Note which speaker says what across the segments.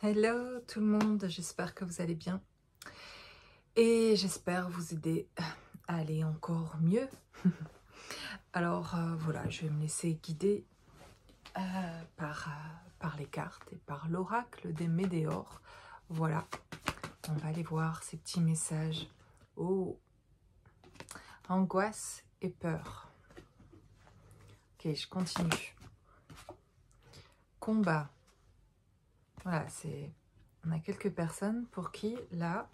Speaker 1: Hello tout le monde, j'espère que vous allez bien et j'espère vous aider à aller encore mieux. Alors voilà, je vais me laisser guider par les cartes et par l'oracle des Médéors. Voilà, on va aller voir ces petits messages. Oh, angoisse et peur. Ok, je continue. Combat. Voilà, on a quelques personnes pour qui, là,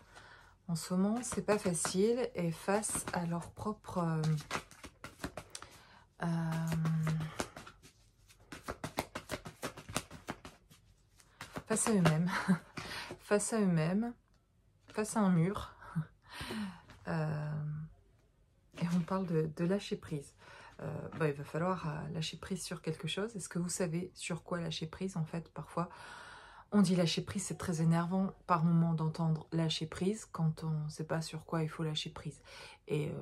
Speaker 1: en ce moment, c'est pas facile et face à leur propre... face à eux-mêmes, face à eux-mêmes, face à un mur. Et on parle de lâcher prise. Il va falloir lâcher prise sur quelque chose. Est-ce que vous savez sur quoi lâcher prise? En fait, parfois, on dit lâcher prise, c'est très énervant par moment d'entendre lâcher prise quand on ne sait pas sur quoi il faut lâcher prise. Et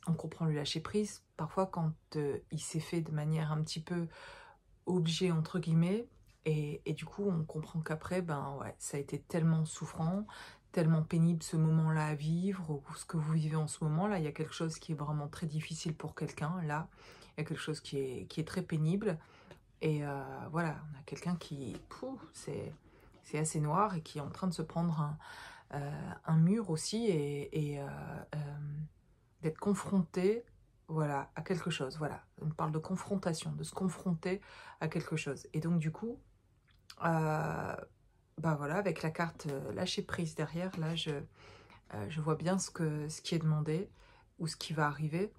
Speaker 1: on comprend le lâcher prise parfois quand il s'est fait de manière un petit peu obligée, entre guillemets, et du coup, on comprend qu'après, ben ouais, ça a été tellement souffrant, tellement pénible ce moment-là à vivre, ou ce que vous vivez en ce moment-là. Il y a quelque chose qui est vraiment très difficile pour quelqu'un, là. Il y a quelque chose qui est très pénible. Et voilà, on a quelqu'un qui, c'est assez noir et qui est en train de se prendre un mur aussi et d'être confronté, voilà, à quelque chose. Voilà, on parle de confrontation, de se confronter à quelque chose. Et donc du coup, bah voilà, avec la carte lâcher prise derrière, là, je vois bien ce qui est demandé ou ce qui va arriver.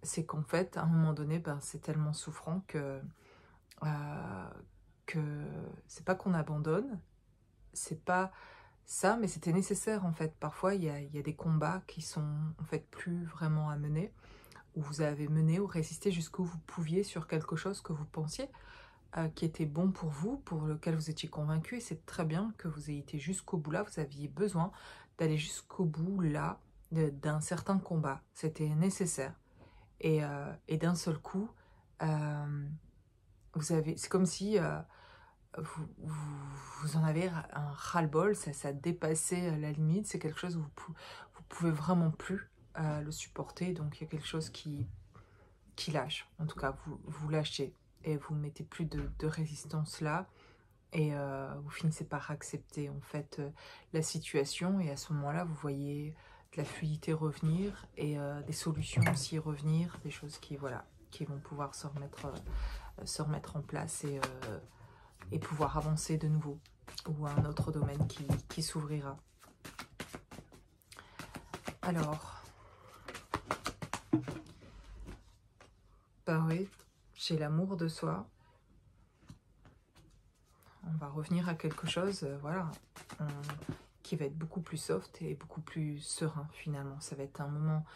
Speaker 1: C'est qu'en fait, à un moment donné, ben, c'est tellement souffrant que c'est pas qu'on abandonne, c'est pas ça, mais c'était nécessaire en fait. Parfois, il y a des combats qui sont en fait plus vraiment à mener, où vous avez mené ou résisté jusqu'où vous pouviez sur quelque chose que vous pensiez qui était bon pour vous, pour lequel vous étiez convaincu, et c'est très bien que vous ayez été jusqu'au bout là, vous aviez besoin d'aller jusqu'au bout là, d'un certain combat, c'était nécessaire. Et d'un seul coup, c'est comme si vous en avez un ras-le-bol, ça dépassait la limite, c'est quelque chose où vous pouvez vraiment plus le supporter, donc il y a quelque chose qui lâche, en tout cas vous lâchez, et vous mettez plus de résistance là, et vous finissez par accepter en fait la situation, et à ce moment-là vous voyez de la fluidité revenir, et des solutions aussi revenir, des choses qui, voilà, qui vont pouvoir se remettre en place, et pouvoir avancer de nouveau, ou un autre domaine qui s'ouvrira. Alors, bah oui, j'ai l'amour de soi. On va revenir à quelque chose, voilà, qui va être beaucoup plus soft et beaucoup plus serein finalement. Ça va être un moment,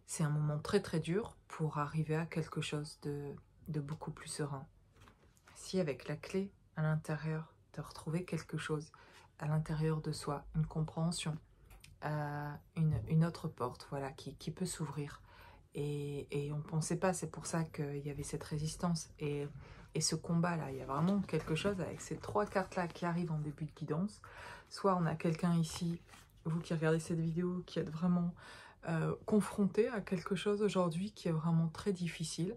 Speaker 1: c'est un moment très très dur pour arriver à quelque chose de beaucoup plus serein. Si avec la clé à l'intérieur, de retrouver quelque chose à l'intérieur de soi, une compréhension, une autre porte, voilà, qui peut s'ouvrir. Et on ne pensait pas, c'est pour ça qu'il y avait cette résistance. Et ce combat-là, il y a vraiment quelque chose avec ces trois cartes-là qui arrivent en début de guidance. Soit on a quelqu'un ici, vous qui regardez cette vidéo, qui êtes vraiment confronté à quelque chose aujourd'hui qui est vraiment très difficile.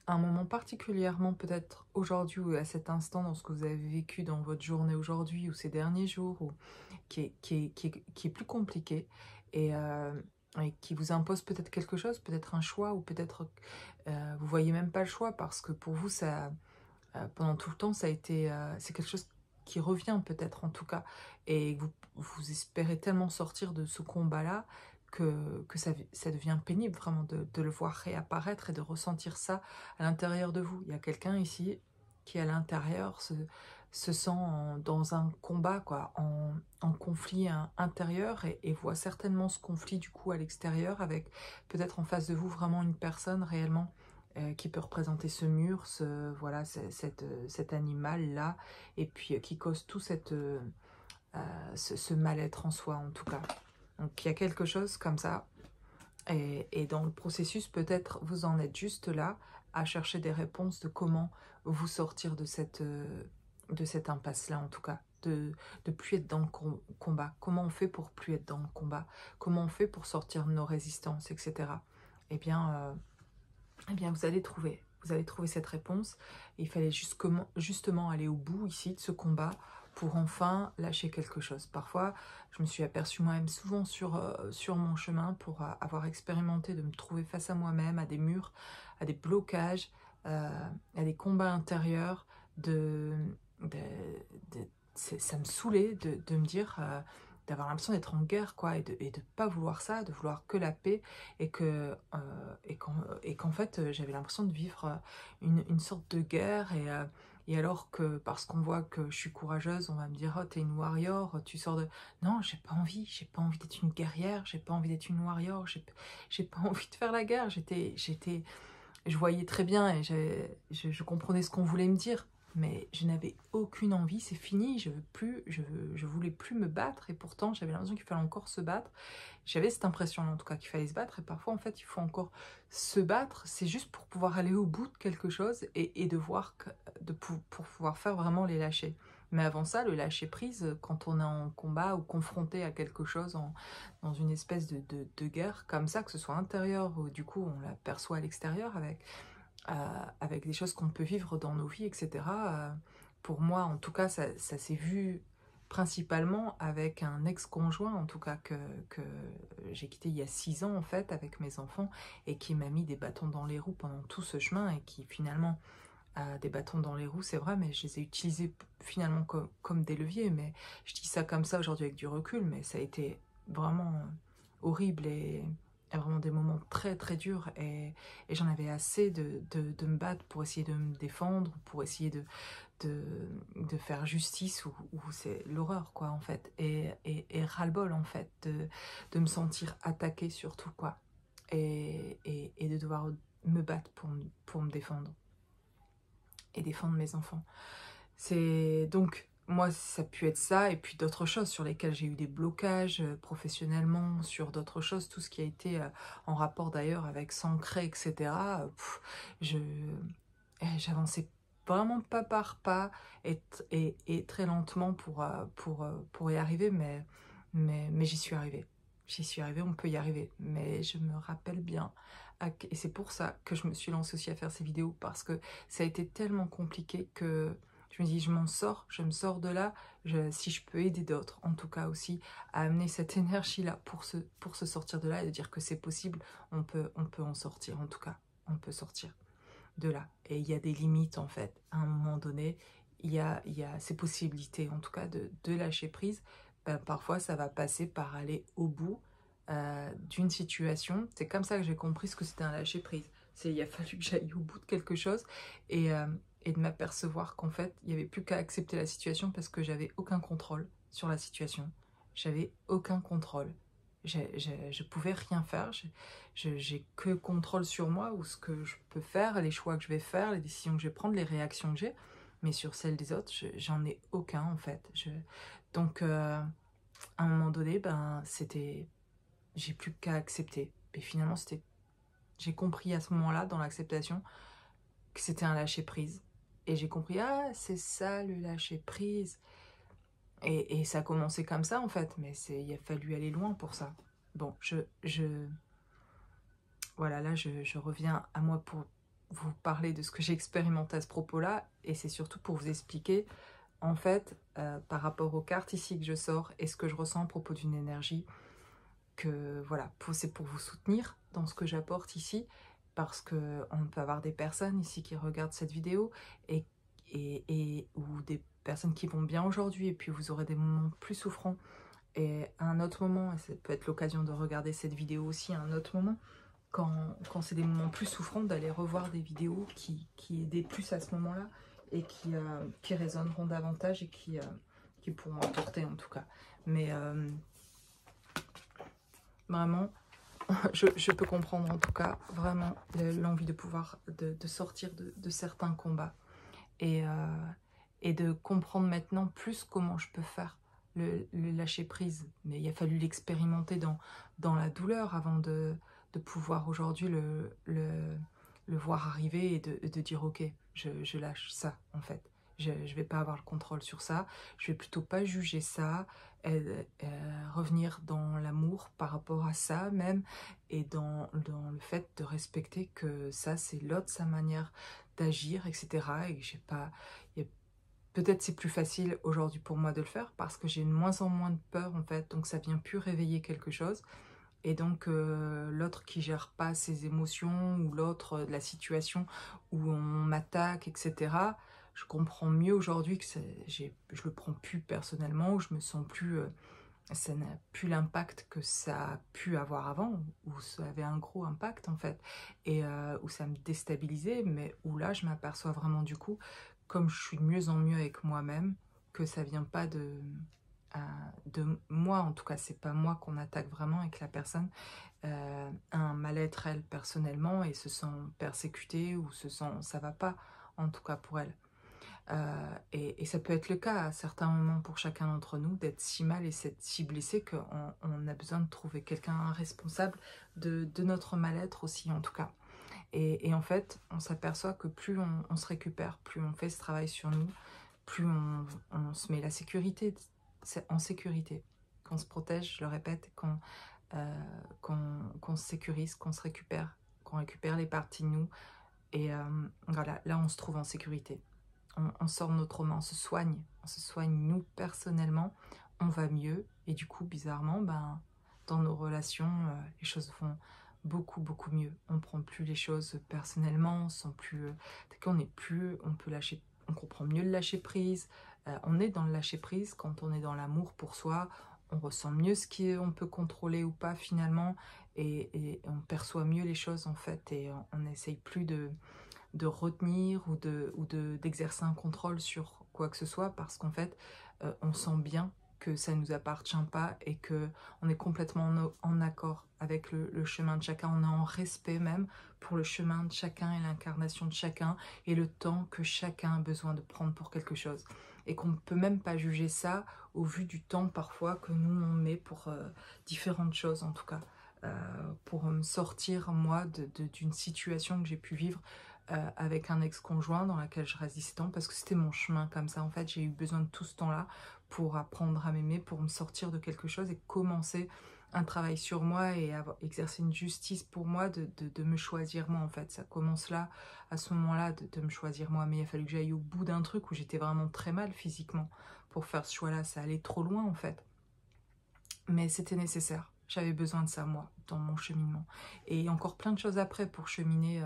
Speaker 1: Un moment particulièrement peut-être aujourd'hui ou à cet instant dans ce que vous avez vécu dans votre journée aujourd'hui ou ces derniers jours, ou qui est plus compliqué, et qui vous impose peut-être quelque chose, peut-être un choix, ou peut-être vous voyez même pas le choix parce que pour vous, ça, pendant tout le temps, ça a été, c'est quelque chose qui revient peut-être en tout cas, et vous espérez tellement sortir de ce combat-là que ça devient pénible vraiment de le voir réapparaître et de ressentir ça à l'intérieur de vous. Il y a quelqu'un ici qui à l'intérieur se sent dans un combat, quoi, en conflit intérieur, et voit certainement ce conflit du coup à l'extérieur, avec peut-être en face de vous vraiment une personne réellement qui peut représenter ce mur, voilà, cet animal-là, et puis qui cause tout ce mal-être en soi en tout cas. Donc il y a quelque chose comme ça, et dans le processus, peut-être vous en êtes juste là, à chercher des réponses de comment vous sortir de cette impasse-là en tout cas. de plus être dans le combat. Comment on fait pour plus être dans le combat? Comment on fait pour sortir de nos résistances, etc. Eh bien, vous allez trouver cette réponse. Il fallait justement aller au bout ici de ce combat pour enfin lâcher quelque chose. Parfois, je me suis aperçue moi-même souvent sur mon chemin pour avoir expérimenté de me trouver face à moi-même, à des murs, à des blocages, à des combats intérieurs, de, ça me saoulait de me dire, d'avoir l'impression d'être en guerre, quoi, et de pas vouloir ça, de vouloir que la paix, et qu'en fait, j'avais l'impression de vivre une sorte de guerre, et alors que, parce qu'on voit que je suis courageuse, on va me dire, oh, t'es une warrior, tu sors de... Non, j'ai pas envie d'être une guerrière, j'ai pas envie d'être une warrior, j'ai pas envie de faire la guerre, je voyais très bien, et je comprenais ce qu'on voulait me dire, mais je n'avais aucune envie, c'est fini, je voulais plus me battre, et pourtant j'avais l'impression qu'il fallait encore se battre. J'avais cette impression en tout cas qu'il fallait se battre, et parfois en fait il faut encore se battre, c'est juste pour pouvoir aller au bout de quelque chose, et de voir pour pouvoir faire vraiment les lâchers. Mais avant ça, le lâcher prise, quand on est en combat ou confronté à quelque chose, dans une espèce de guerre comme ça, que ce soit intérieur ou du coup on l'aperçoit à l'extérieur avec des choses qu'on peut vivre dans nos vies, etc. Pour moi, en tout cas, ça s'est vu principalement avec un ex-conjoint, en tout cas que j'ai quitté il y a 6 ans en fait, avec mes enfants, et qui m'a mis des bâtons dans les roues pendant tout ce chemin, et qui finalement a des bâtons dans les roues, c'est vrai, mais je les ai utilisés finalement comme des leviers. Mais je dis ça comme ça aujourd'hui avec du recul, mais ça a été vraiment horrible, et vraiment des moments très très durs, et j'en avais assez de me battre pour essayer de me défendre, pour essayer de faire justice, ou c'est l'horreur quoi en fait, et ras-le-bol en fait, de me sentir attaquée surtout quoi, et de devoir me battre pour me défendre et défendre mes enfants. C'est donc, moi, ça a pu être ça, et puis d'autres choses sur lesquelles j'ai eu des blocages professionnellement, sur d'autres choses, tout ce qui a été en rapport d'ailleurs avec s'ancrer, etc. J'avançais vraiment pas par pas, et très lentement pour y arriver, mais j'y suis arrivée. J'y suis arrivée, on peut y arriver. Mais je me rappelle bien, et c'est pour ça que je me suis lancée aussi à faire ces vidéos, parce que ça a été tellement compliqué que je me dis, je me sors de là, si je peux aider d'autres, en tout cas aussi, à amener cette énergie-là pour se sortir de là, et de dire que c'est possible, on peut en sortir, en tout cas, on peut sortir de là. Et il y a des limites en fait, à un moment donné, il y a ces possibilités, en tout cas, de lâcher prise. Ben, parfois ça va passer par aller au bout d'une situation. C'est comme ça que j'ai compris ce que c'était un lâcher prise. Il a fallu que j'aille au bout de quelque chose, et de m'apercevoir qu'en fait il n'y avait plus qu'à accepter la situation, parce que j'avais aucun contrôle sur la situation. J'avais aucun contrôle. Je pouvais rien faire, j'ai que contrôle sur moi, ou ce que je peux faire, les choix que je vais faire, les décisions que je vais prendre, les réactions que j'ai, mais sur celles des autres, j'en ai aucun en fait. Donc à un moment donné, ben j'ai plus qu'à accepter. Et finalement, j'ai compris à ce moment-là, dans l'acceptation, que c'était un lâcher prise. Et j'ai compris, ah, c'est ça le lâcher prise. Et ça a commencé comme ça en fait, mais il a fallu aller loin pour ça. Bon, voilà, là je reviens à moi pour vous parler de ce que j'ai expérimenté à ce propos-là, et c'est surtout pour vous expliquer, en fait, par rapport aux cartes ici que je sors, et ce que je ressens à propos d'une énergie, que voilà, c'est pour vous soutenir dans ce que j'apporte ici, parce que on peut avoir des personnes ici qui regardent cette vidéo, ou des personnes qui vont bien aujourd'hui, et puis vous aurez des moments plus souffrants, et à un autre moment, et ça peut être l'occasion de regarder cette vidéo aussi à un autre moment, quand c'est des moments plus souffrants, d'aller revoir des vidéos qui aidaient plus à ce moment-là, et qui résonneront davantage, et qui pourront apporter en tout cas. Mais vraiment, je peux comprendre en tout cas vraiment l'envie de pouvoir de sortir de certains combats, et de comprendre maintenant plus comment je peux faire le lâcher prise. Mais il a fallu l'expérimenter dans la douleur avant de pouvoir aujourd'hui le voir arriver, et de dire ok, je lâche ça en fait. Je ne vais pas avoir le contrôle sur ça. Je vais plutôt pas juger ça, revenir dans l'amour par rapport à ça même, et dans le fait de respecter que ça, c'est l'autre, sa manière d'agir, etc. Et que j'ai pas... Peut-être c'est plus facile aujourd'hui pour moi de le faire parce que j'ai de moins en moins de peur en fait, donc ça vient plus réveiller quelque chose. Et donc l'autre qui gère pas ses émotions, ou l'autre la situation où on m'attaque, etc. Je comprends mieux aujourd'hui que je le prends plus personnellement, ou je me sens plus... ça n'a plus l'impact que ça a pu avoir avant, où ça avait un gros impact en fait, et où ça me déstabilisait, mais où là je m'aperçois vraiment du coup, comme je suis de mieux en mieux avec moi-même, que ça vient pas de moi, en tout cas c'est pas moi qu'on attaque vraiment, et que la personne a un mal-être elle personnellement et se sent persécutée, ou se sent ça va pas en tout cas pour elle. Et ça peut être le cas à certains moments pour chacun d'entre nous, d'être si mal et si blessé qu'on a besoin de trouver quelqu'un responsable de notre mal-être aussi en tout cas. Et en fait, on s'aperçoit que plus on se récupère, plus on fait ce travail sur nous, plus on se met la sécurité, en sécurité, qu'on se protège, je le répète, qu'on se sécurise, qu'on se récupère, qu'on récupère les parties de nous. Et voilà, là on se trouve en sécurité. On sort de notre roman, on se soigne nous personnellement, on va mieux, et du coup bizarrement, ben, dans nos relations, les choses vont beaucoup mieux. On prend plus les choses personnellement, on sent plus, on est plus, on peut lâcher, on comprend mieux le lâcher prise. On est dans le lâcher prise quand on est dans l'amour pour soi. On ressent mieux ce qu'on peut contrôler ou pas finalement, et on perçoit mieux les choses en fait, et on n'essaye plus de retenir ou d'exercer un contrôle sur quoi que ce soit, parce qu'en fait, on sent bien que ça ne nous appartient pas, et que on est complètement en accord avec le chemin de chacun. On est en respect même pour le chemin de chacun et l'incarnation de chacun, et le temps que chacun a besoin de prendre pour quelque chose. Et qu'on ne peut même pas juger ça au vu du temps parfois que nous on met pour différentes choses en tout cas. Pour me sortir moi d'une situation que j'ai pu vivre avec un ex-conjoint dans laquelle je résistais, parce que c'était mon chemin comme ça. En fait, j'ai eu besoin de tout ce temps-là pour apprendre à m'aimer, pour me sortir de quelque chose et commencer un travail sur moi, et exercer une justice pour moi de me choisir moi en fait. Ça commence là, à ce moment-là, de me choisir moi. Mais il a fallu que j'aille au bout d'un truc où j'étais vraiment très mal physiquement pour faire ce choix-là. Ça allait trop loin en fait. Mais c'était nécessaire. J'avais besoin de ça, moi, dans mon cheminement. Et encore plein de choses après pour cheminer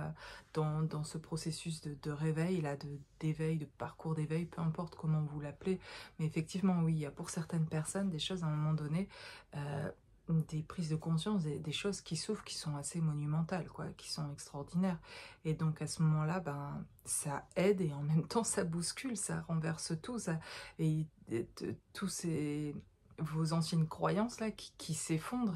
Speaker 1: dans ce processus de réveil, là, d'éveil, de parcours d'éveil, peu importe comment vous l'appelez. Mais effectivement, oui, il y a pour certaines personnes des choses à un moment donné, des prises de conscience, des choses qui s'ouvrent, qui sont assez monumentales, quoi, qui sont extraordinaires. Et donc à ce moment-là, ben, ça aide, et en même temps ça bouscule, ça renverse tout, ça, et tous ces vos anciennes croyances là qui s'effondrent.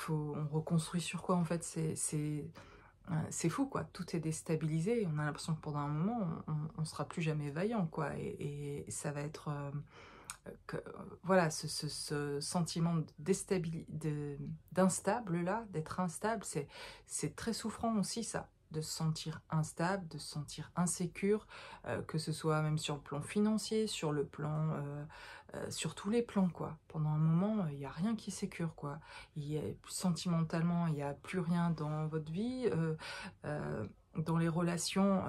Speaker 1: On reconstruit sur quoi en fait. C'est fou quoi, tout est déstabilisé, on a l'impression que pendant un moment on sera plus jamais vaillant quoi, et ça va être voilà, ce sentiment d'instable là, d'être instable, c'est très souffrant aussi ça, de se sentir instable, de se sentir insécure, que ce soit même sur le plan financier, sur le plan, sur tous les plans quoi. Pendant un moment, il n'y a rien qui sécure quoi. Sentimentalement, il n'y a plus rien dans votre vie. Dans les relations,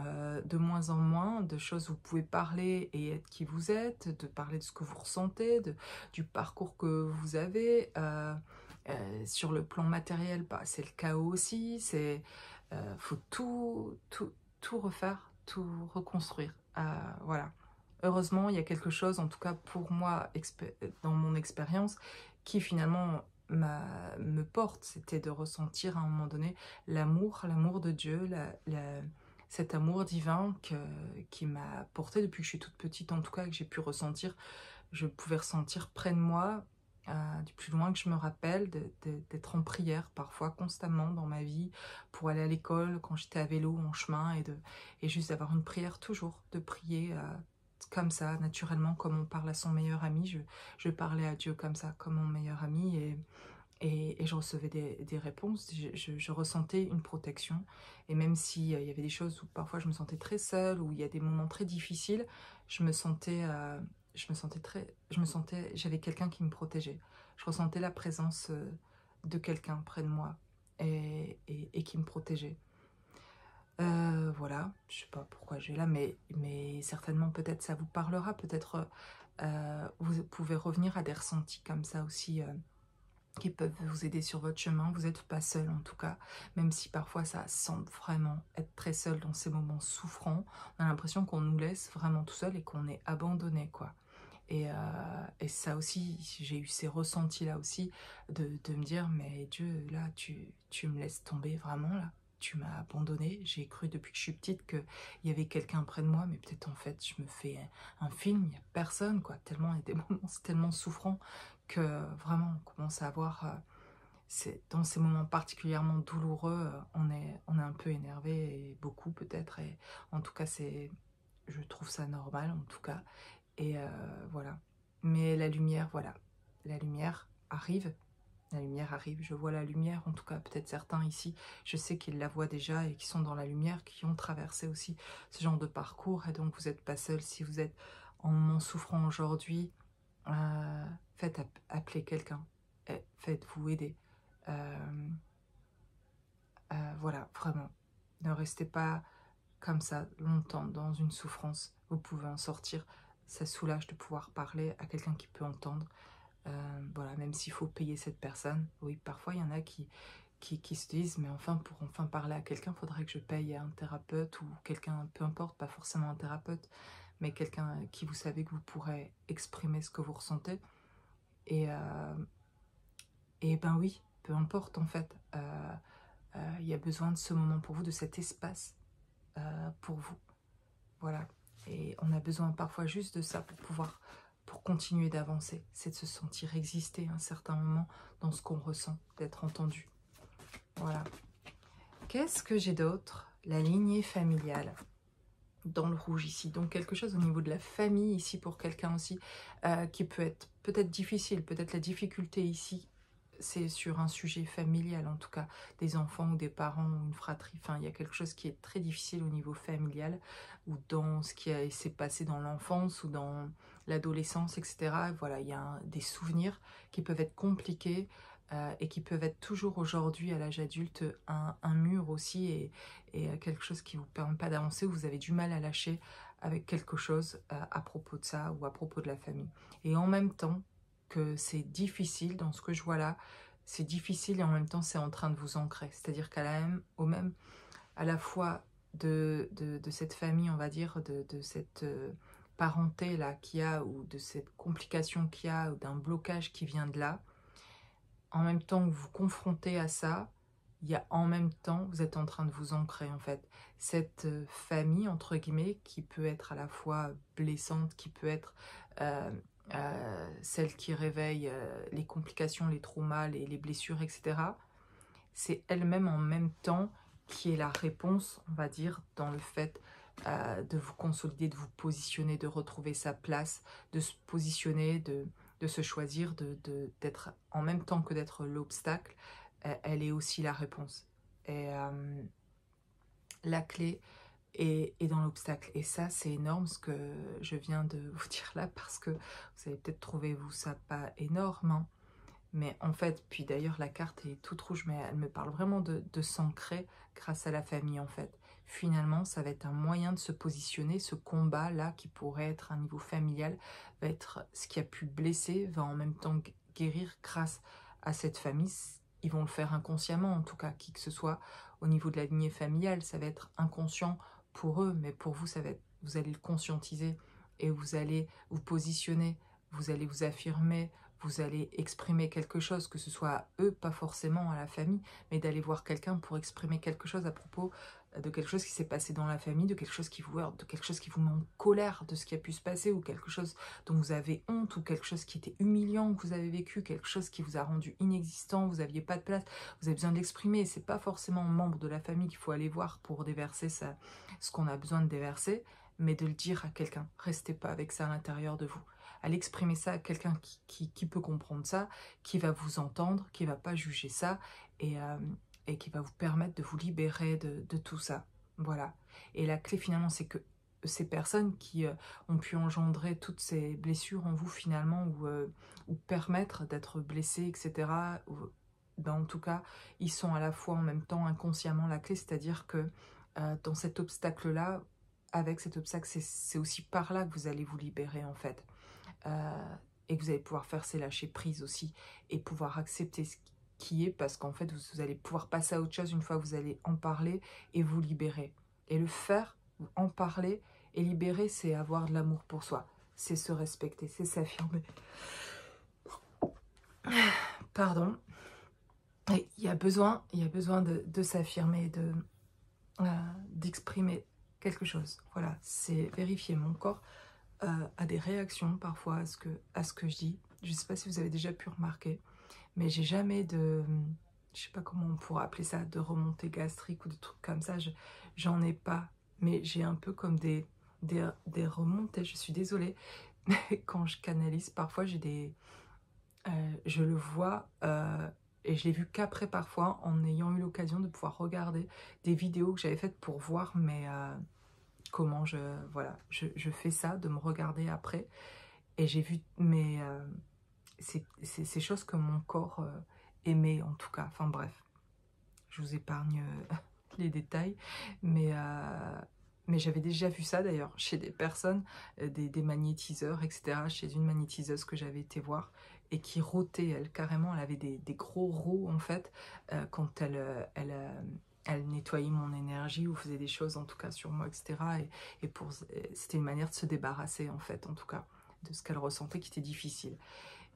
Speaker 1: de moins en moins de choses où vous pouvez parler et être qui vous êtes, de parler de ce que vous ressentez, du parcours que vous avez. Sur le plan matériel, bah, c'est le chaos aussi. Faut tout refaire, tout reconstruire. Voilà. Heureusement, il y a quelque chose, en tout cas pour moi, dans mon expérience, qui finalement me porte. C'était de ressentir à un moment donné l'amour de Dieu, cet amour divin qui m'a porté depuis que je suis toute petite, en tout cas, que j'ai pu ressentir. Je pouvais ressentir près de moi, du plus loin que je me rappelle, d'être en prière, parfois constamment dans ma vie, pour aller à l'école, quand j'étais à vélo, en chemin, et juste d'avoir une prière toujours, de prier comme ça, naturellement, comme on parle à son meilleur ami. Je parlais à Dieu comme ça, comme mon meilleur ami, Et je recevais des réponses, je ressentais une protection. Et même s'il y avait des choses où parfois je me sentais très seule, où il y a des moments très difficiles, j'avais quelqu'un qui me protégeait. Je ressentais la présence de quelqu'un près de moi et qui me protégeait. Voilà, je sais pas pourquoi j'ai là, mais certainement peut-être ça vous parlera, peut-être vous pouvez revenir à des ressentis comme ça aussi, qui peuvent vous aider sur votre chemin. Vous n'êtes pas seul en tout cas, même si parfois ça semble vraiment être très seul dans ces moments souffrants. On a l'impression qu'on nous laisse vraiment tout seul et qu'on est abandonné, quoi. Et ça aussi, j'ai eu ces ressentis là aussi, de me dire, mais Dieu, là, tu me laisses tomber vraiment là. Tu m'as abandonné. J'ai cru depuis que je suis petite qu'il y avait quelqu'un près de moi, mais peut-être en fait je me fais un film, il n'y a personne, quoi. Tellement il y a des moments, c'est tellement souffrant que vraiment on commence à avoir, c'est dans ces moments particulièrement douloureux, on est un peu énervé, et beaucoup peut-être, et en tout cas je trouve ça normal en tout cas, et voilà. Mais la lumière, voilà, la lumière arrive. La lumière arrive, je vois la lumière, en tout cas peut-être certains ici, je sais qu'ils la voient déjà et qui sont dans la lumière, qui ont traversé aussi ce genre de parcours, et donc vous n'êtes pas seul. Si vous êtes en moment souffrant aujourd'hui, faites appeler quelqu'un, faites-vous aider. Voilà, vraiment. Ne restez pas comme ça longtemps dans une souffrance. Vous pouvez en sortir. Ça soulage de pouvoir parler à quelqu'un qui peut entendre. Voilà, même s'il faut payer cette personne. Oui, parfois il y en a qui se disent, mais enfin, pour enfin parler à quelqu'un, il faudrait que je paye un thérapeute ou quelqu'un, peu importe, pas forcément un thérapeute, mais quelqu'un qui vous savez que vous pourrez exprimer ce que vous ressentez. Et ben oui, peu importe en fait, il y a besoin de ce moment pour vous, de cet espace pour vous. Voilà. Et on a besoin parfois juste de ça pour continuer d'avancer. C'est de se sentir exister à un certain moment dans ce qu'on ressent, d'être entendu. Voilà. Qu'est-ce que j'ai d'autre? La lignée familiale. Dans le rouge ici. Donc quelque chose au niveau de la famille ici pour quelqu'un aussi, qui peut être peut-être difficile. Peut-être la difficulté ici, c'est sur un sujet familial, en tout cas, des enfants ou des parents ou une fratrie. Enfin, il y a quelque chose qui est très difficile au niveau familial, ou dans ce qui s'est passé dans l'enfance ou dans l'adolescence, etc. Voilà, il y a des souvenirs qui peuvent être compliqués, et qui peuvent être toujours aujourd'hui, à l'âge adulte, un mur aussi, et quelque chose qui ne vous permet pas d'avancer, où vous avez du mal à lâcher avec quelque chose à propos de ça, ou à propos de la famille. Et en même temps, que c'est difficile, dans ce que je vois là, c'est difficile, et en même temps c'est en train de vous ancrer. C'est-à-dire à la fois de cette famille, on va dire, de cette parenté là qu'il y a, ou de cette complication qu'il y a, ou d'un blocage qui vient de là, en même temps que vous vous confrontez à ça, il y a en même temps, vous êtes en train de vous ancrer en fait. Cette famille, entre guillemets, qui peut être à la fois blessante, qui peut être celle qui réveille les complications, les traumas, les blessures, etc. C'est elle-même en même temps qui est la réponse, on va dire, dans le fait de vous consolider, de vous positionner, de retrouver sa place, de se positionner, de se choisir, d'être en même temps que d'être l'obstacle. Elle est aussi la réponse. Et la clé est dans l'obstacle. Et ça, c'est énorme ce que je viens de vous dire là, parce que vous avez peut-être trouvé, vous, ça pas énorme, hein. Mais en fait, puis d'ailleurs la carte est toute rouge, mais elle me parle vraiment de s'ancrer grâce à la famille en fait. Finalement, ça va être un moyen de se positionner. Ce combat-là, qui pourrait être un niveau familial, va être ce qui a pu blesser, va en même temps guérir grâce à cette famille. Ils vont le faire inconsciemment, en tout cas, qui que ce soit au niveau de la lignée familiale. Ça va être inconscient pour eux, mais pour vous, ça va être, vous allez le conscientiser et vous allez vous positionner, vous allez vous affirmer, vous allez exprimer quelque chose, que ce soit à eux, pas forcément à la famille, mais d'aller voir quelqu'un pour exprimer quelque chose à propos de quelque chose qui s'est passé dans la famille, de quelque chose qui vous heurte, de quelque chose qui vous met en colère de ce qui a pu se passer, ou quelque chose dont vous avez honte, ou quelque chose qui était humiliant que vous avez vécu, quelque chose qui vous a rendu inexistant, vous n'aviez pas de place, vous avez besoin de l'exprimer. C'est pas forcément un membre de la famille qu'il faut aller voir pour déverser ça, ce qu'on a besoin de déverser, mais de le dire à quelqu'un. Restez pas avec ça à l'intérieur de vous. l'exprimer ça à quelqu'un qui peut comprendre ça, qui va vous entendre, qui va pas juger ça, et qui va vous permettre de vous libérer de tout ça. Voilà. Et la clé finalement, c'est que ces personnes qui ont pu engendrer toutes ces blessures en vous finalement, ou permettre d'être blessés, etc., ben, en tout cas, ils sont à la fois en même temps inconsciemment la clé, c'est-à-dire que dans cet obstacle-là, avec cet obstacle, c'est aussi par là que vous allez vous libérer en fait. Et que vous allez pouvoir faire ces lâcher prise aussi, et pouvoir accepter ce qui est, parce qu'en fait, vous allez pouvoir passer à autre chose une fois que vous allez en parler et vous libérer. Et le faire, en parler et libérer, c'est avoir de l'amour pour soi, c'est se respecter, c'est s'affirmer. Pardon. Et il y a besoin de s'affirmer, d'exprimer quelque chose. Voilà, c'est vérifier. Mon corps a des réactions parfois à ce que je dis. Je ne sais pas si vous avez déjà pu remarquer, mais j'ai jamais je sais pas comment on pourrait appeler ça, de remontée gastrique ou des trucs comme ça. J'en ai pas, mais j'ai un peu comme des remontées. Je suis désolée, mais quand je canalise, parfois j'ai je le vois, et je l'ai vu qu'après parfois, en ayant eu l'occasion de pouvoir regarder des vidéos que j'avais faites pour voir comment voilà, je fais ça, de me regarder après. Et j'ai vu ces choses que mon corps aimait en tout cas. Enfin bref, je vous épargne les détails, mais j'avais déjà vu ça d'ailleurs chez des personnes, des magnétiseurs, etc. Chez une magnétiseuse que j'avais été voir, et qui rotait, elle, carrément, elle avait des gros rots en fait, quand elle nettoyait mon énergie ou faisait des choses en tout cas sur moi, etc. Et c'était une manière de se débarrasser en fait, en tout cas, de ce qu'elle ressentait qui était difficile.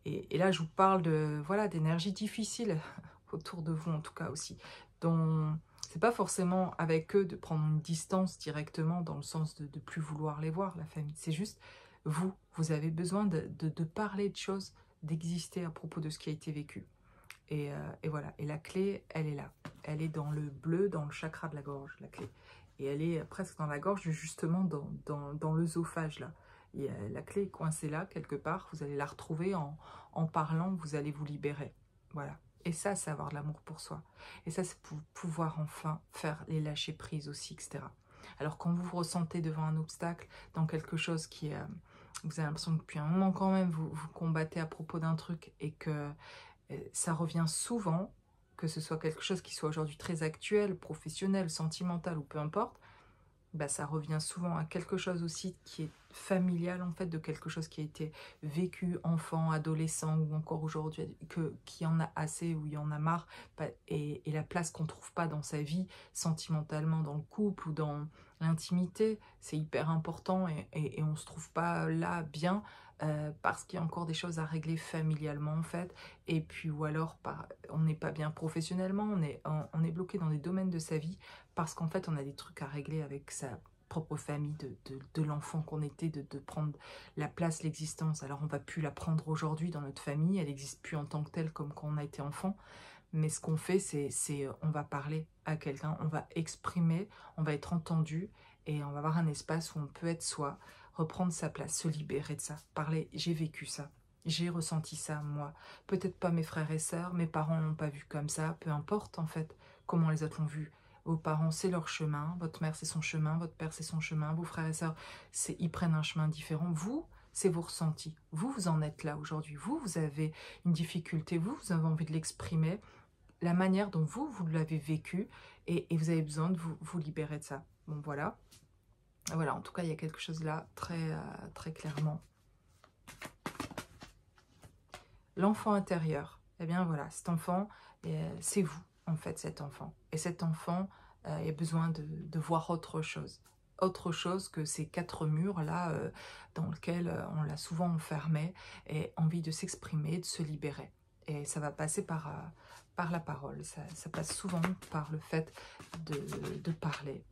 Speaker 1: Et là, je vous parle de, voilà, d'énergie difficile autour de vous en tout cas aussi. Donc, c'est pas forcément avec eux de prendre une distance directement dans le sens de plus vouloir les voir, la famille. C'est juste, vous avez besoin de parler de choses, d'exister à propos de ce qui a été vécu. Et voilà, et la clé, elle est là. Elle est dans le bleu, dans le chakra de la gorge, la clé. Et elle est presque dans la gorge, justement dans l'œsophage, là. Et la clé est coincée là, quelque part. Vous allez la retrouver en parlant, vous allez vous libérer. Voilà. Et ça, c'est avoir de l'amour pour soi. Et ça, c'est pour pouvoir enfin faire les lâcher prise aussi, etc. Alors, quand vous vous ressentez devant un obstacle, dans quelque chose qui est... vous avez l'impression que depuis un moment, quand même, vous combattez à propos d'un truc, et que ça revient souvent, que ce soit quelque chose qui soit aujourd'hui très actuel, professionnel, sentimental ou peu importe, bah, ça revient souvent à quelque chose aussi qui est familial en fait, de quelque chose qui a été vécu enfant, adolescent ou encore aujourd'hui, qui en a assez ou il y en a marre, et la place qu'on trouve pas dans sa vie sentimentalement, dans le couple ou dans l'intimité, c'est hyper important, et on se trouve pas là bien, parce qu'il y a encore des choses à régler familialement en fait, et puis ou alors on n'est pas bien professionnellement, on est bloqué dans des domaines de sa vie parce qu'en fait on a des trucs à régler avec sa propre famille, de l'enfant qu'on était, de prendre la place, l'existence. Alors on va plus la prendre aujourd'hui dans notre famille, elle n'existe plus en tant que telle comme quand on a été enfant, mais ce qu'on fait, c'est on va parler à quelqu'un, on va exprimer, on va être entendu, et on va avoir un espace où on peut être soi, reprendre sa place, se libérer de ça, parler. J'ai vécu ça, j'ai ressenti ça, moi. Peut-être pas mes frères et sœurs, mes parents l'ont pas vu comme ça, peu importe en fait comment les autres l'ont vu. Vos parents, c'est leur chemin, votre mère, c'est son chemin, votre père, c'est son chemin, vos frères et sœurs, ils prennent un chemin différent. Vous, c'est vos ressentis. Vous en êtes là aujourd'hui. Vous avez une difficulté, vous avez envie de l'exprimer, la manière dont vous l'avez vécu, et vous avez besoin de vous libérer de ça. Bon, voilà. Voilà, en tout cas, il y a quelque chose là, très clairement. L'enfant intérieur, eh bien voilà, cet enfant, c'est vous, en fait, cet enfant. Et cet enfant a besoin de voir autre chose que ces 4 murs-là, dans lesquels on l'a souvent enfermé, et envie de s'exprimer, de se libérer. Et ça va passer par la parole, ça passe souvent par le fait de parler.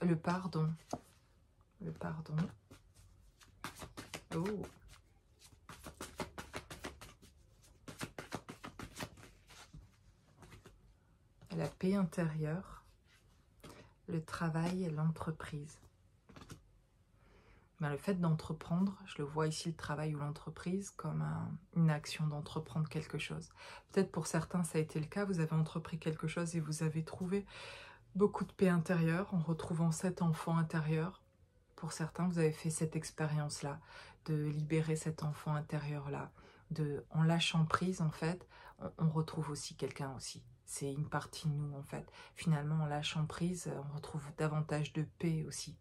Speaker 1: Le pardon. Le pardon. Oh. La paix intérieure, le travail et l'entreprise. ben, le fait d'entreprendre, je le vois ici, le travail ou l'entreprise, comme une action d'entreprendre quelque chose. Peut-être pour certains, ça a été le cas, vous avez entrepris quelque chose et vous avez trouvé beaucoup de paix intérieure en retrouvant cet enfant intérieur. Pour certains, vous avez fait cette expérience-là, de libérer cet enfant intérieur-là, en lâchant prise, en fait, on retrouve aussi quelqu'un aussi. C'est une partie de nous, en fait. Finalement, en lâchant prise, on retrouve davantage de paix aussi.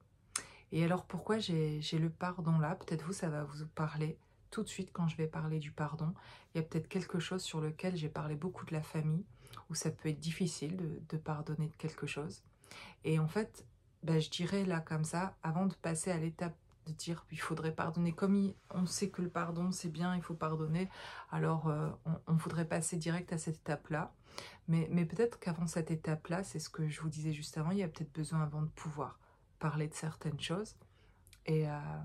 Speaker 1: Et alors, pourquoi j'ai le pardon là? Peut-être vous, ça va vous parler tout de suite quand je vais parler du pardon. Il y a peut-être quelque chose sur lequel j'ai parlé beaucoup de la famille, où ça peut être difficile de pardonner de quelque chose. Et en fait, ben, je dirais là comme ça, avant de passer à l'étape de dire il faudrait pardonner, comme on sait que le pardon c'est bien, il faut pardonner, alors on voudrait passer direct à cette étape-là. Mais peut-être qu'avant cette étape-là, c'est ce que je vous disais juste avant, il y a peut-être besoin avant de pouvoir parler de certaines choses et, euh,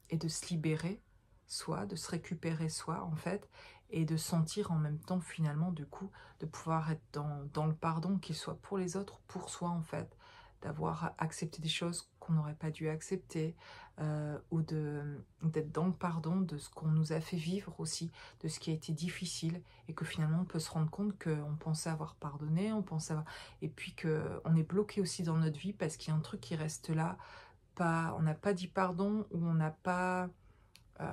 Speaker 1: et de se libérer soi, de se récupérer soi en fait, et de sentir en même temps finalement du coup de pouvoir être dans le pardon, qu'il soit pour les autres, pour soi en fait, d'avoir accepté des choses qu'on n'aurait pas dû accepter, ou d'être dans le pardon de ce qu'on nous a fait vivre aussi, de ce qui a été difficile, et que finalement on peut se rendre compte qu'on pensait avoir pardonné, on pensait avoir... et puis qu'on est bloqué aussi dans notre vie parce qu'il y a un truc qui reste là, pas, on n'a pas dit pardon, ou on n'a pas... il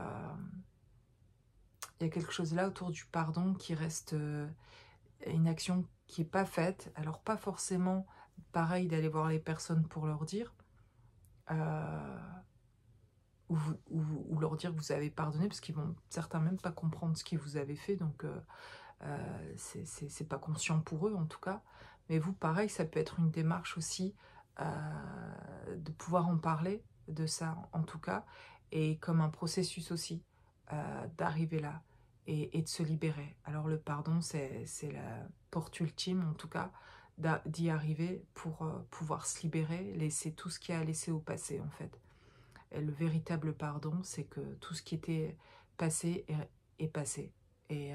Speaker 1: y a quelque chose là autour du pardon qui reste, une action qui n'est pas faite. Alors pas forcément pareil d'aller voir les personnes pour leur dire, euh, ou leur dire que vous avez pardonné, parce qu'ils vont certains même pas comprendre ce qu'ils vous avez fait, donc c'est pas conscient pour eux en tout cas. Mais vous, pareil, ça peut être une démarche aussi, de pouvoir en parler de ça en tout cas, et comme un processus aussi, d'arriver là et de se libérer. Alors le pardon, c'est la porte ultime en tout cas, d'y arriver pour pouvoir se libérer, laisser tout ce qu'il y a à laisser au passé en fait. Et le véritable pardon, c'est que tout ce qui était passé est passé. Et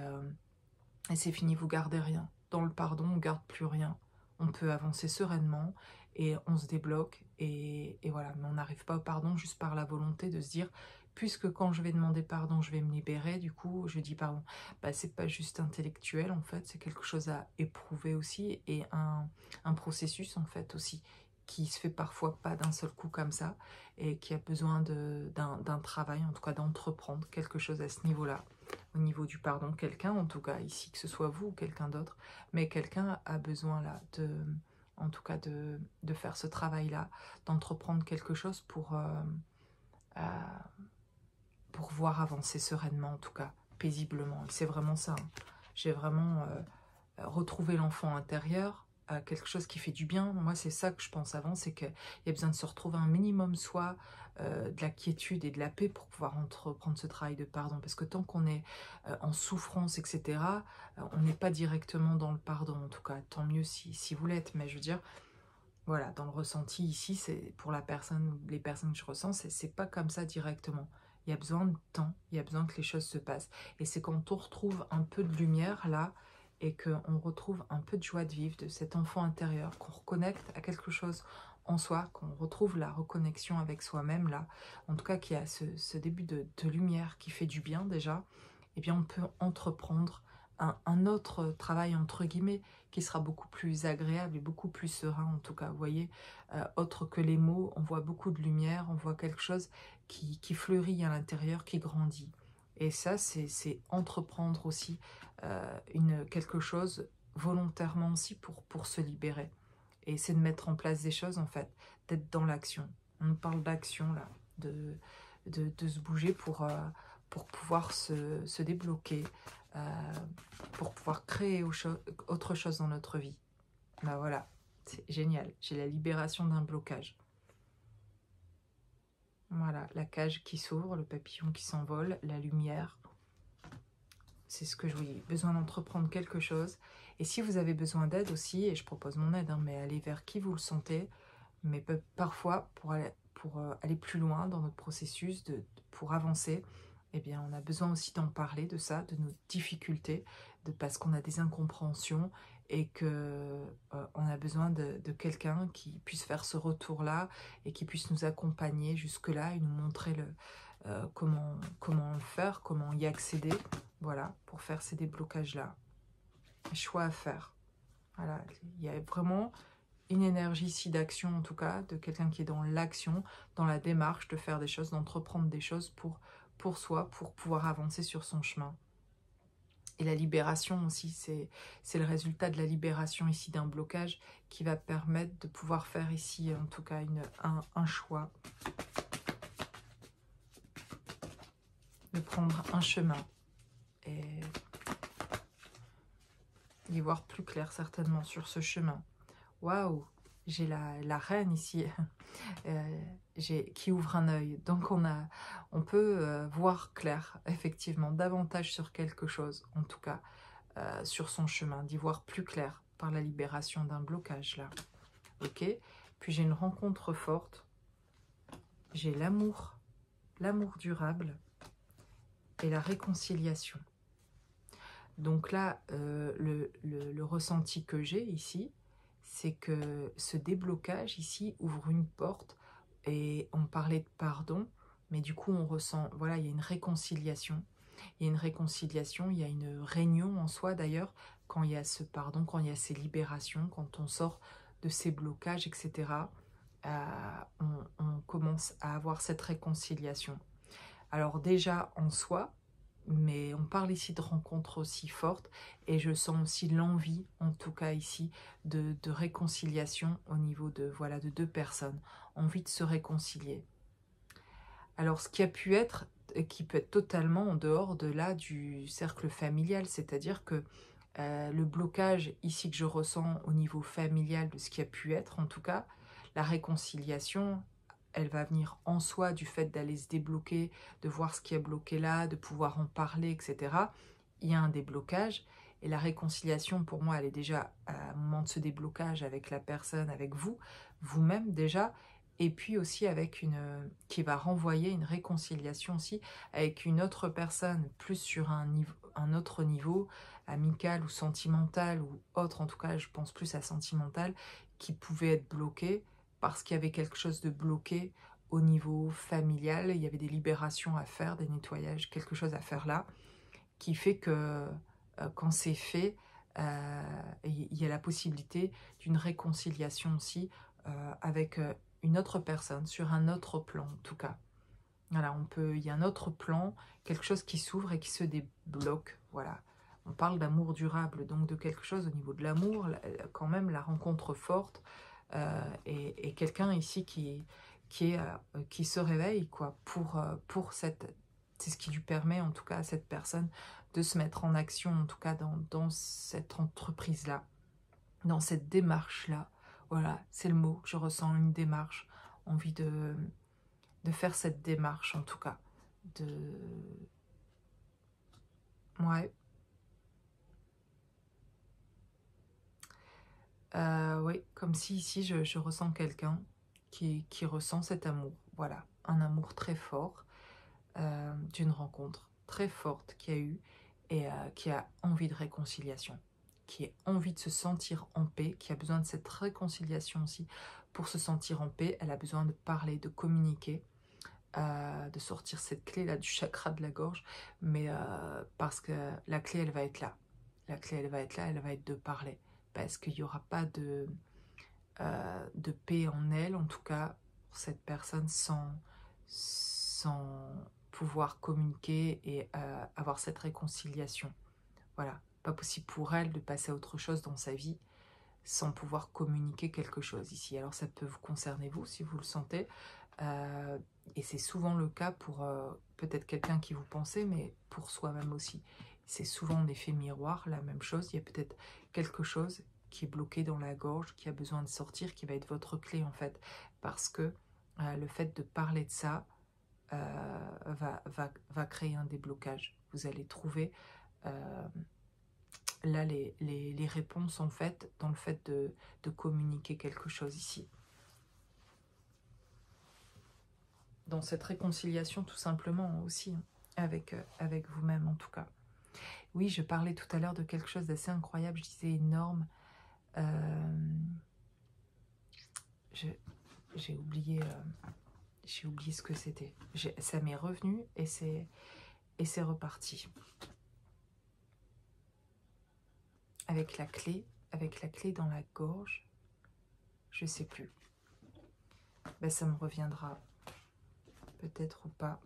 Speaker 1: c'est fini, vous gardez rien. Dans le pardon, on ne garde plus rien. On peut avancer sereinement et on se débloque. Et voilà, mais on n'arrive pas au pardon juste par la volonté de se dire, puisque quand je vais demander pardon, je vais me libérer, du coup, je dis pardon. Bah, c'est pas juste intellectuel, en fait, c'est quelque chose à éprouver aussi, et un processus, en fait, aussi, qui se fait parfois pas d'un seul coup comme ça, et qui a besoin d'un travail, en tout cas d'entreprendre quelque chose à ce niveau-là. Au niveau du pardon, quelqu'un, en tout cas ici, que ce soit vous ou quelqu'un d'autre, mais quelqu'un a besoin là en tout cas de faire ce travail-là, d'entreprendre quelque chose euh, pour voir avancer sereinement, en tout cas paisiblement. Et c'est vraiment ça, hein. J'ai vraiment retrouvé l'enfant intérieur, quelque chose qui fait du bien. Moi, c'est ça que je pense avant, c'est qu'il y a besoin de se retrouver un minimum soi, de la quiétude et de la paix pour pouvoir entreprendre ce travail de pardon. Parce que tant qu'on est en souffrance, etc., on n'est pas directement dans le pardon. En tout cas, tant mieux si vous l'êtes. Mais je veux dire, voilà, dans le ressenti ici, c'est pour la personne, les personnes que je ressens, c'est pas comme ça directement. Il y a besoin de temps, il y a besoin que les choses se passent. Et c'est quand on retrouve un peu de lumière là, et qu'on retrouve un peu de joie de vivre, de cet enfant intérieur, qu'on reconnecte à quelque chose en soi, qu'on retrouve la reconnexion avec soi-même là, en tout cas qu'il y a ce début de lumière qui fait du bien déjà, eh bien on peut entreprendre un autre travail entre guillemets, qui sera beaucoup plus agréable et beaucoup plus serein en tout cas, vous voyez, autre que les mots, on voit beaucoup de lumière, on voit quelque chose qui fleurit à l'intérieur, qui grandit. Et ça, c'est entreprendre aussi quelque chose volontairement aussi pour se libérer. Et c'est de mettre en place des choses en fait, d'être dans l'action. On nous parle d'action là, de se bouger pour pouvoir se débloquer, euh, pour pouvoir créer autre chose dans notre vie. Ben voilà, c'est génial. J'ai la libération d'un blocage. Voilà, la cage qui s'ouvre, le papillon qui s'envole, la lumière. C'est ce que je vous dis, besoin d'entreprendre quelque chose. Et si vous avez besoin d'aide aussi, et je propose mon aide, hein, mais allez vers qui vous le sentez, mais parfois pour aller plus loin dans notre processus, pour avancer, eh bien on a besoin aussi d'en parler de ça, de nos difficultés, parce qu'on a des incompréhensions, et que on a besoin de quelqu'un qui puisse faire ce retour-là et qui puisse nous accompagner jusque-là et nous montrer comment le faire, comment y accéder, voilà, pour faire ces déblocages-là. Choix à faire. Voilà, il y a vraiment une énergie ici d'action, en tout cas, de quelqu'un qui est dans l'action, dans la démarche de faire des choses, d'entreprendre des choses pour soi, pour pouvoir avancer sur son chemin. Et la libération aussi, c'est le résultat de la libération ici d'un blocage qui va permettre de pouvoir faire ici, en tout cas, un choix. De prendre un chemin et d'y voir plus clair certainement sur ce chemin. Waouh, j'ai la reine ici qui ouvre un œil. Donc on peut voir clair, effectivement, davantage sur quelque chose, en tout cas sur son chemin, d'y voir plus clair par la libération d'un blocage là. Ok, puis j'ai une rencontre forte, j'ai l'amour durable et la réconciliation. Donc là, le ressenti que j'ai ici, c'est que ce déblocage ici ouvre une porte et on parlait de pardon, mais du coup on ressent, voilà, il y a une réconciliation. Il y a une réconciliation, il y a une réunion en soi d'ailleurs, quand il y a ce pardon, quand il y a ces libérations, quand on sort de ces blocages, etc. On commence à avoir cette réconciliation. Alors déjà en soi, mais on parle ici de rencontres aussi fortes et je sens aussi l'envie, en tout cas ici, de réconciliation au niveau de, voilà, de deux personnes, envie de se réconcilier. Alors ce qui a pu être, et qui peut être totalement en dehors de là du cercle familial, c'est-à-dire que le blocage ici que je ressens au niveau familial de ce qui a pu être, en tout cas, la réconciliation, elle va venir en soi du fait d'aller se débloquer, de voir ce qui est bloqué là, de pouvoir en parler, etc. Il y a un déblocage et la réconciliation, pour moi, elle est déjà à un moment de ce déblocage avec la personne, avec vous, vous-même déjà, et puis aussi avec qui va renvoyer une réconciliation aussi avec une autre personne, plus sur un autre niveau, amical ou sentimental ou autre, en tout cas, je pense plus à sentimental, qui pouvait être bloqué, parce qu'il y avait quelque chose de bloqué au niveau familial, il y avait des libérations à faire, des nettoyages, quelque chose à faire là, qui fait que quand c'est fait, il y a la possibilité d'une réconciliation aussi avec une autre personne, sur un autre plan en tout cas. Voilà, il y a un autre plan, quelque chose qui s'ouvre et qui se débloque, voilà. On parle d'amour durable, donc de quelque chose au niveau de l'amour, quand même la rencontre forte, et quelqu'un ici qui se réveille quoi, pour cette... C'est ce qui lui permet en tout cas à cette personne de se mettre en action, en tout cas dans cette entreprise-là, dans cette démarche-là. Voilà, c'est le mot que je ressens, une démarche, envie de faire cette démarche en tout cas. Ouais. Oui, comme si ici je ressens quelqu'un qui ressent cet amour. Voilà, un amour très fort, d'une rencontre très forte qu'il y a eu et qui a envie de réconciliation, qui a envie de se sentir en paix, qui a besoin de cette réconciliation aussi. Pour se sentir en paix, elle a besoin de parler, de communiquer, de sortir cette clé-là du chakra de la gorge, mais parce que la clé, elle va être là. La clé, elle va être là, elle va être de parler, parce qu'il n'y aura pas de paix en elle, en tout cas, pour cette personne, sans pouvoir communiquer et avoir cette réconciliation. Voilà, pas possible pour elle de passer à autre chose dans sa vie sans pouvoir communiquer quelque chose ici. Alors ça peut vous concerner vous, si vous le sentez, et c'est souvent le cas pour peut-être quelqu'un qui vous pensez, mais pour soi-même aussi. C'est souvent en effet miroir, la même chose. Il y a peut-être quelque chose qui est bloqué dans la gorge, qui a besoin de sortir, qui va être votre clé en fait. Parce que le fait de parler de ça va créer un déblocage. Vous allez trouver là les réponses en fait, dans le fait de communiquer quelque chose ici. Dans cette réconciliation tout simplement aussi, avec vous-même en tout cas. Oui, je parlais tout à l'heure de quelque chose d'assez incroyable, je disais énorme, J'ai oublié ce que c'était. Ça m'est revenu et c'est reparti. Avec la clé dans la gorge, je sais plus. Ben, ça me reviendra peut-être ou pas.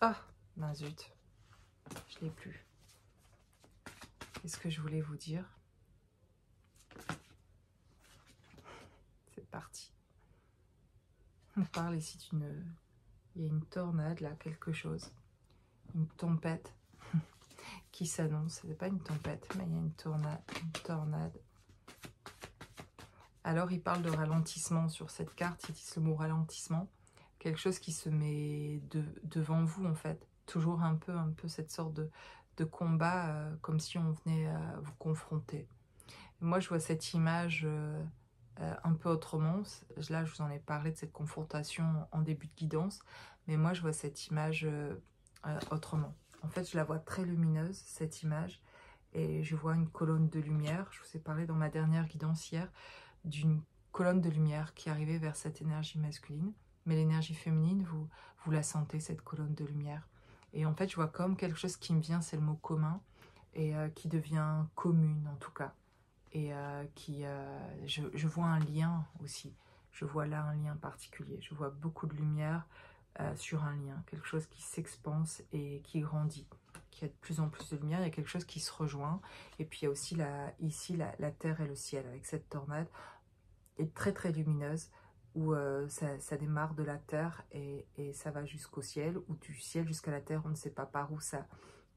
Speaker 1: Ah, ben zut, je l'ai plus. Qu'est-ce que je voulais vous dire? C'est parti. On parle ici d'une... Il y a une tornade là, quelque chose. Une tempête qui s'annonce. Ce n'est pas une tempête, mais il y a une tornade. Alors, il parle de ralentissement sur cette carte. Ils disent le mot ralentissement. Quelque chose qui se met devant vous, en fait. Toujours un peu cette sorte de combat, comme si on venait vous confronter. Moi, je vois cette image un peu autrement. Là, je vous en ai parlé de cette confrontation en début de guidance. Mais moi, je vois cette image autrement. En fait, je la vois très lumineuse, cette image. Et je vois une colonne de lumière. Je vous ai parlé dans ma dernière guidance hier d'une colonne de lumière qui arrivait vers cette énergie masculine. Mais l'énergie féminine, vous la sentez, cette colonne de lumière. Et en fait, je vois comme quelque chose qui me vient, c'est le mot commun, et qui devient commune en tout cas. Et je vois un lien aussi. Je vois là un lien particulier. Je vois beaucoup de lumière sur un lien. Quelque chose qui s'expanse et qui grandit. Qui a de plus en plus de lumière. Il y a quelque chose qui se rejoint. Et puis il y a aussi ici la terre et le ciel avec cette tornade. Est très très lumineuse. Où ça démarre de la terre et ça va jusqu'au ciel. Ou du ciel jusqu'à la terre. On ne sait pas par où ça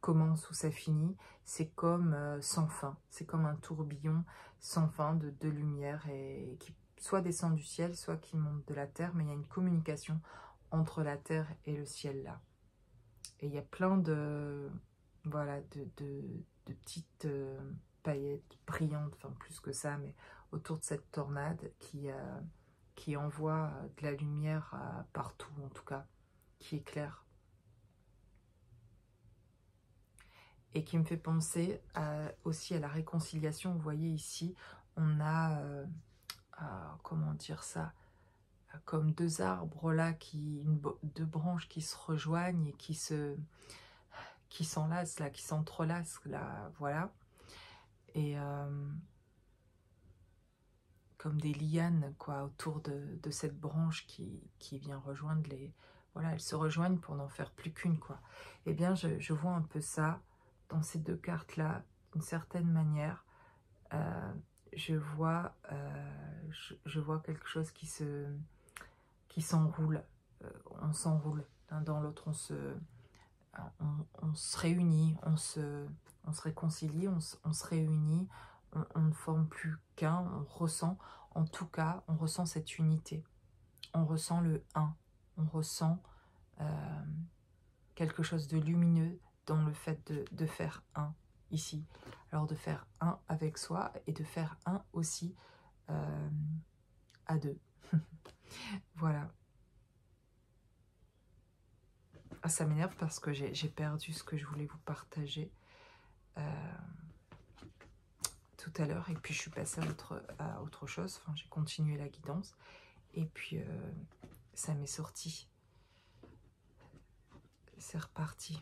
Speaker 1: commence, où ça finit. C'est comme sans fin. C'est comme un tourbillon sans fin de lumière et qui soit descend du ciel, soit qui monte de la terre. Mais il y a une communication entre la terre et le ciel là. Et il y a plein de, voilà, de petites paillettes brillantes, enfin plus que ça, mais autour de cette tornade qui envoie de la lumière partout, en tout cas, qui éclaire. Et qui me fait penser aussi à la réconciliation. Vous voyez ici, on a, comment dire ça, comme deux arbres là, deux branches qui se rejoignent et qui s'enlacent là, qui s'entrelacent là, voilà. Et comme des lianes quoi, autour de cette branche qui vient rejoindre les... Voilà, elles se rejoignent pour n'en faire plus qu'une quoi. Eh bien, je vois un peu ça dans ces deux cartes là, d'une certaine manière. Je vois quelque chose qui s'enroule. On s'enroule l'un dans l'autre, on se réunit, on se réconcilie, on se réunit, on ne forme plus qu'un, on ressent, en tout cas, on ressent cette unité, on ressent le un, on ressent quelque chose de lumineux dans le fait de faire un ici. Alors de faire un avec soi et de faire un aussi à deux. Voilà. Ah, ça m'énerve parce que j'ai perdu ce que je voulais vous partager tout à l'heure. Et puis je suis passée à autre chose. Enfin, j'ai continué la guidance. Et puis ça m'est sorti. C'est reparti.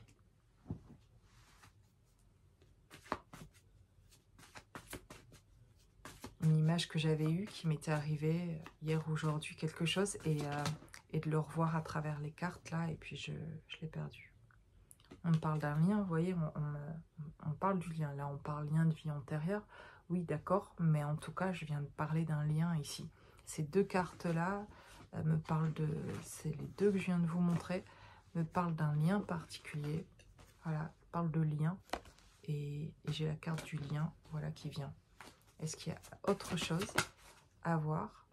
Speaker 1: Une image que j'avais eue qui m'était arrivée hier ou aujourd'hui, quelque chose. Et de le revoir à travers les cartes là. Et puis je l'ai perdu. On parle d'un lien, vous voyez, on parle du lien. Là, on parle lien de vie antérieure. Oui, d'accord, mais en tout cas, je viens de parler d'un lien ici. Ces deux cartes-là me parlent de... C'est les deux que je viens de vous montrer, me parlent d'un lien particulier. Voilà, parle de lien. Et j'ai la carte du lien, voilà, qui vient. Est-ce qu'il y a autre chose à voir?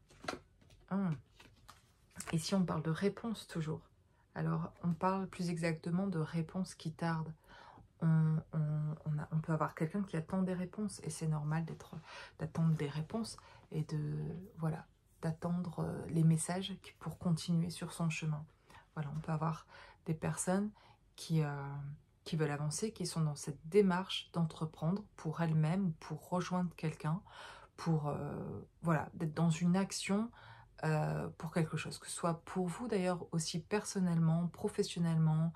Speaker 1: Ici, on parle de réponse toujours. Alors, on parle plus exactement de réponses qui tardent. On peut avoir quelqu'un qui attend des réponses et c'est normal d'attendre des réponses et voilà, d'attendre les messages pour continuer sur son chemin. Voilà, on peut avoir des personnes qui qui veulent avancer, qui sont dans cette démarche d'entreprendre pour elles-mêmes, pour rejoindre quelqu'un, pour voilà, d'être dans une action pour quelque chose, que ce soit pour vous d'ailleurs aussi personnellement, professionnellement,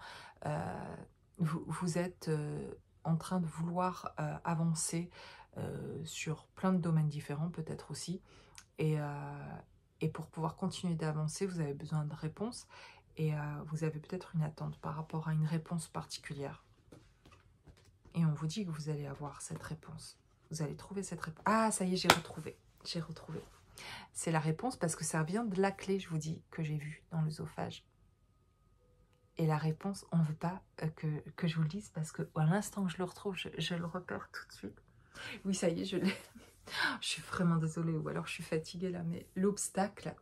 Speaker 1: vous êtes en train de vouloir avancer sur plein de domaines différents peut-être aussi, et, et pour pouvoir continuer d'avancer, vous avez besoin de réponses, et vous avez peut-être une attente par rapport à une réponse particulière. Et on vous dit que vous allez avoir cette réponse. Vous allez trouver cette réponse. Ah, ça y est, j'ai retrouvé. J'ai retrouvé. C'est la réponse parce que ça vient de la clé, je vous dis, que j'ai vue dans l'œsophage. Et la réponse, on ne veut pas que je vous le dise parce qu'à l'instant que je le retrouve, je le repère tout de suite. Oui, ça y est, je l'ai. Je suis vraiment désolée, ou alors je suis fatiguée là, mais l'obstacle,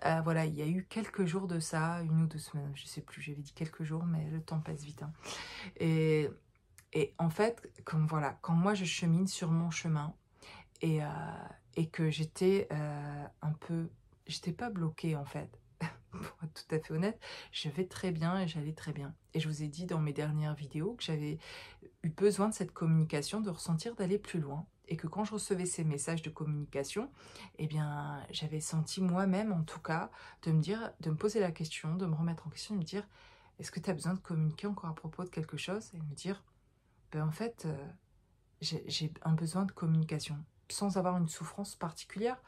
Speaker 1: voilà, il y a eu quelques jours de ça, 1 ou 2 semaines, je ne sais plus, j'avais dit quelques jours, mais le temps passe vite. Hein. Et en fait, voilà, quand moi je chemine sur mon chemin, et que j'étais un peu... J'étais pas bloquée en fait, pour être tout à fait honnête. Je vais très bien et j'allais très bien. Et je vous ai dit dans mes dernières vidéos que j'avais eu besoin de cette communication, de ressentir d'aller plus loin. Et que quand je recevais ces messages de communication, eh bien, j'avais senti moi-même, en tout cas, de me dire, de me poser la question, de me remettre en question, de me dire, est-ce que tu as besoin de communiquer encore à propos de quelque chose? Et de me dire, ben en fait, j'ai un besoin de communication, sans avoir une souffrance particulière,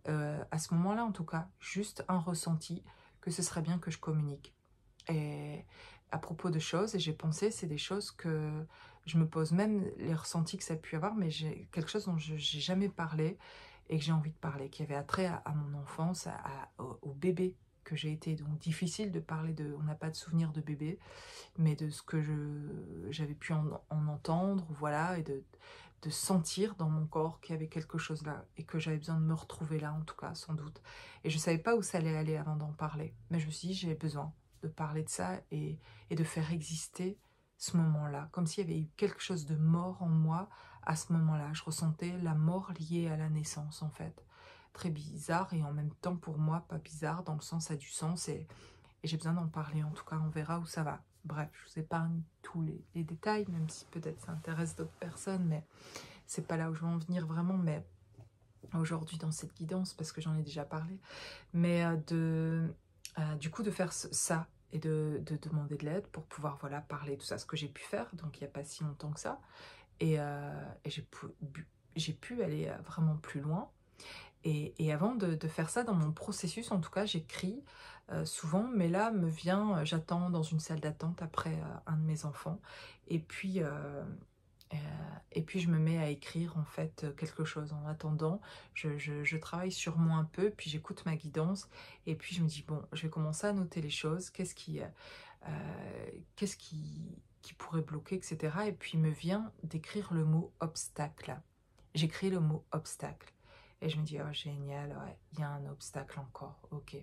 Speaker 1: à ce moment-là en tout cas, juste un ressenti que ce serait bien que je communique. Et à propos de choses, et j'ai pensé, c'est des choses que je me pose, même les ressentis que ça a pu avoir, mais j'ai quelque chose dont je n'ai jamais parlé et que j'ai envie de parler, qui avait attrait à mon enfance, au bébé que j'ai été. Donc difficile de parler de, on n'a pas de souvenir de bébé, mais de ce que j'avais pu en entendre, voilà, et de sentir dans mon corps qu'il y avait quelque chose là, et que j'avais besoin de me retrouver là, en tout cas, sans doute. Et je ne savais pas où ça allait aller avant d'en parler, mais je me suis dit, j'ai besoin de parler de ça, et de faire exister ce moment-là, comme s'il y avait eu quelque chose de mort en moi à ce moment-là. Je ressentais la mort liée à la naissance, en fait. Très bizarre, et en même temps, pour moi, pas bizarre, dans le sens, ça a du sens, et j'ai besoin d'en parler, en tout cas, on verra où ça va. Bref, je vous épargne tous les détails, même si peut-être ça intéresse d'autres personnes, mais c'est pas là où je veux en venir vraiment, mais aujourd'hui dans cette guidance, parce que j'en ai déjà parlé, mais du coup de faire ça, et de demander de l'aide pour pouvoir, voilà, parler de tout ça, ce que j'ai pu faire, donc il n'y a pas si longtemps que ça, et j'ai pu aller vraiment plus loin. Et avant de faire ça, dans mon processus, en tout cas, j'écris souvent, mais là me vient, j'attends dans une salle d'attente après un de mes enfants, et puis, je me mets à écrire en fait quelque chose. En attendant, je travaille sur moi un peu, puis j'écoute ma guidance, et puis je me dis, bon, je vais commencer à noter les choses, qu'est-ce qui pourrait bloquer, etc. Et puis il me vient d'écrire le mot obstacle. J'écris le mot obstacle. Et je me dis, oh génial, ouais, il y a un obstacle encore, ok.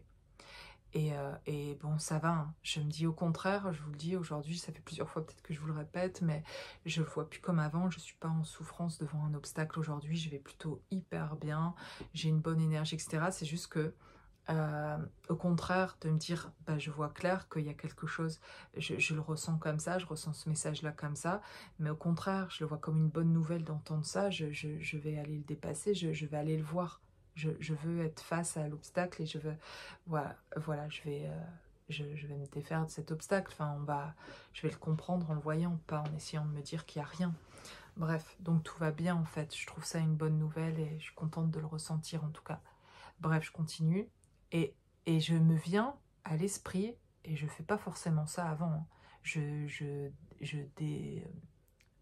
Speaker 1: Et bon, ça va, hein. Je me dis au contraire, je vous le dis aujourd'hui, ça fait plusieurs fois peut-être que je vous le répète, mais je le vois plus comme avant, je suis pas en souffrance devant un obstacle aujourd'hui, je vais plutôt hyper bien, j'ai une bonne énergie, etc. C'est juste que, au contraire de me dire, bah, je vois clair qu'il y a quelque chose, je le ressens comme ça, je ressens ce message-là comme ça, mais au contraire, je le vois comme une bonne nouvelle d'entendre ça, je vais aller le dépasser, je vais aller le voir. Je veux être face à l'obstacle, et je veux, voilà, je vais me défaire de cet obstacle. Enfin, je vais le comprendre en le voyant, pas en essayant de me dire qu'il n'y a rien. Bref, donc tout va bien en fait. Je trouve ça une bonne nouvelle et je suis contente de le ressentir en tout cas. Bref, je continue, et je me viens à l'esprit, et je fais pas forcément ça avant. Hein.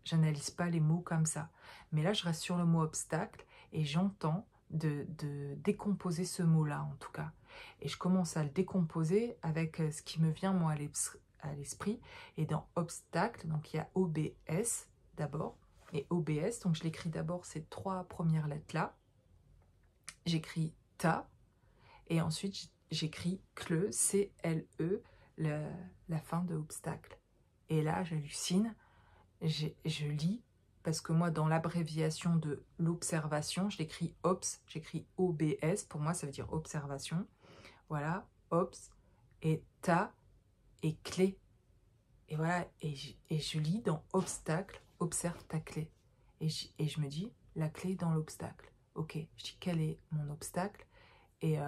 Speaker 1: J'analyse pas les mots comme ça. Mais là, je reste sur le mot obstacle, et j'entends de décomposer ce mot-là, en tout cas. Et je commence à le décomposer avec ce qui me vient, moi, à l'esprit. Et dans obstacle, donc il y a OBS d'abord, et OBS, donc je l'écris d'abord ces 3 premières lettres-là. J'écris ta, et ensuite j'écris CLE, C-L-E, la fin de obstacle. Et là, j'hallucine. Je lis, parce que moi, dans l'abréviation de l'observation, je l'écris OBS, j'écris OBS, pour moi, ça veut dire observation. Voilà, OBS, et ta, et clé. Et voilà, et je lis dans obstacle, observe ta clé. Et je me dis, la clé est dans l'obstacle. Ok, je dis, quel est mon obstacle? Et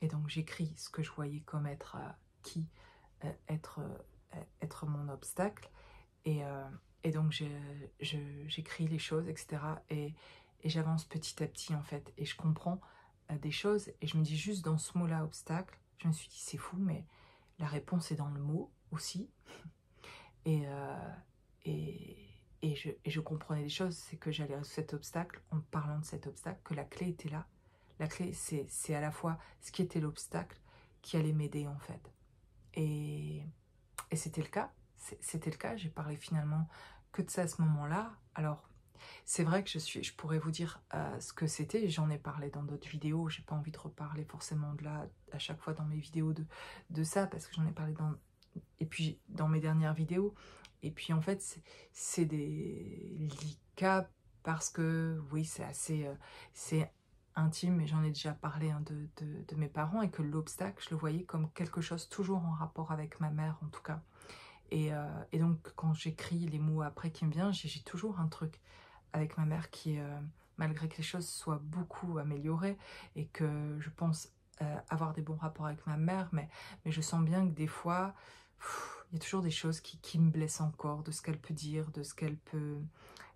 Speaker 1: donc j'écris ce que je voyais comme être être, être mon obstacle. Et, et donc j'écris les choses, etc. Et j'avance petit à petit en fait. Et je comprends des choses. Et je me dis juste dans ce mot-là, obstacle, je me suis dit c'est fou, mais la réponse est dans le mot aussi. Et, et je comprenais des choses. C'est que j'allais résoudre cet obstacle en parlant de cet obstacle, que la clé était là. La clé, c'est à la fois ce qui était l'obstacle qui allait m'aider en fait. Et, et c'était le cas. C'était le cas. J'ai parlé finalement que de ça à ce moment-là. Alors, c'est vrai que je pourrais vous dire ce que c'était. J'en ai parlé dans d'autres vidéos. J'ai pas envie de reparler forcément de là à chaque fois dans mes vidéos de ça parce que j'en ai parlé et puis dans mes dernières vidéos. Et puis en fait, c'est des cas parce que oui, c'est assez c'est intime, mais j'en ai déjà parlé hein, de mes parents et que l'obstacle, je le voyais comme quelque chose toujours en rapport avec ma mère en tout cas. Et donc quand j'écris les mots après qui me viennent, j'ai toujours un truc avec ma mère qui, malgré que les choses soient beaucoup améliorées et que je pense avoir des bons rapports avec ma mère, mais je sens bien que des fois, il y a toujours des choses qui me blessent encore, de ce qu'elle peut dire, de ce qu'elle peut...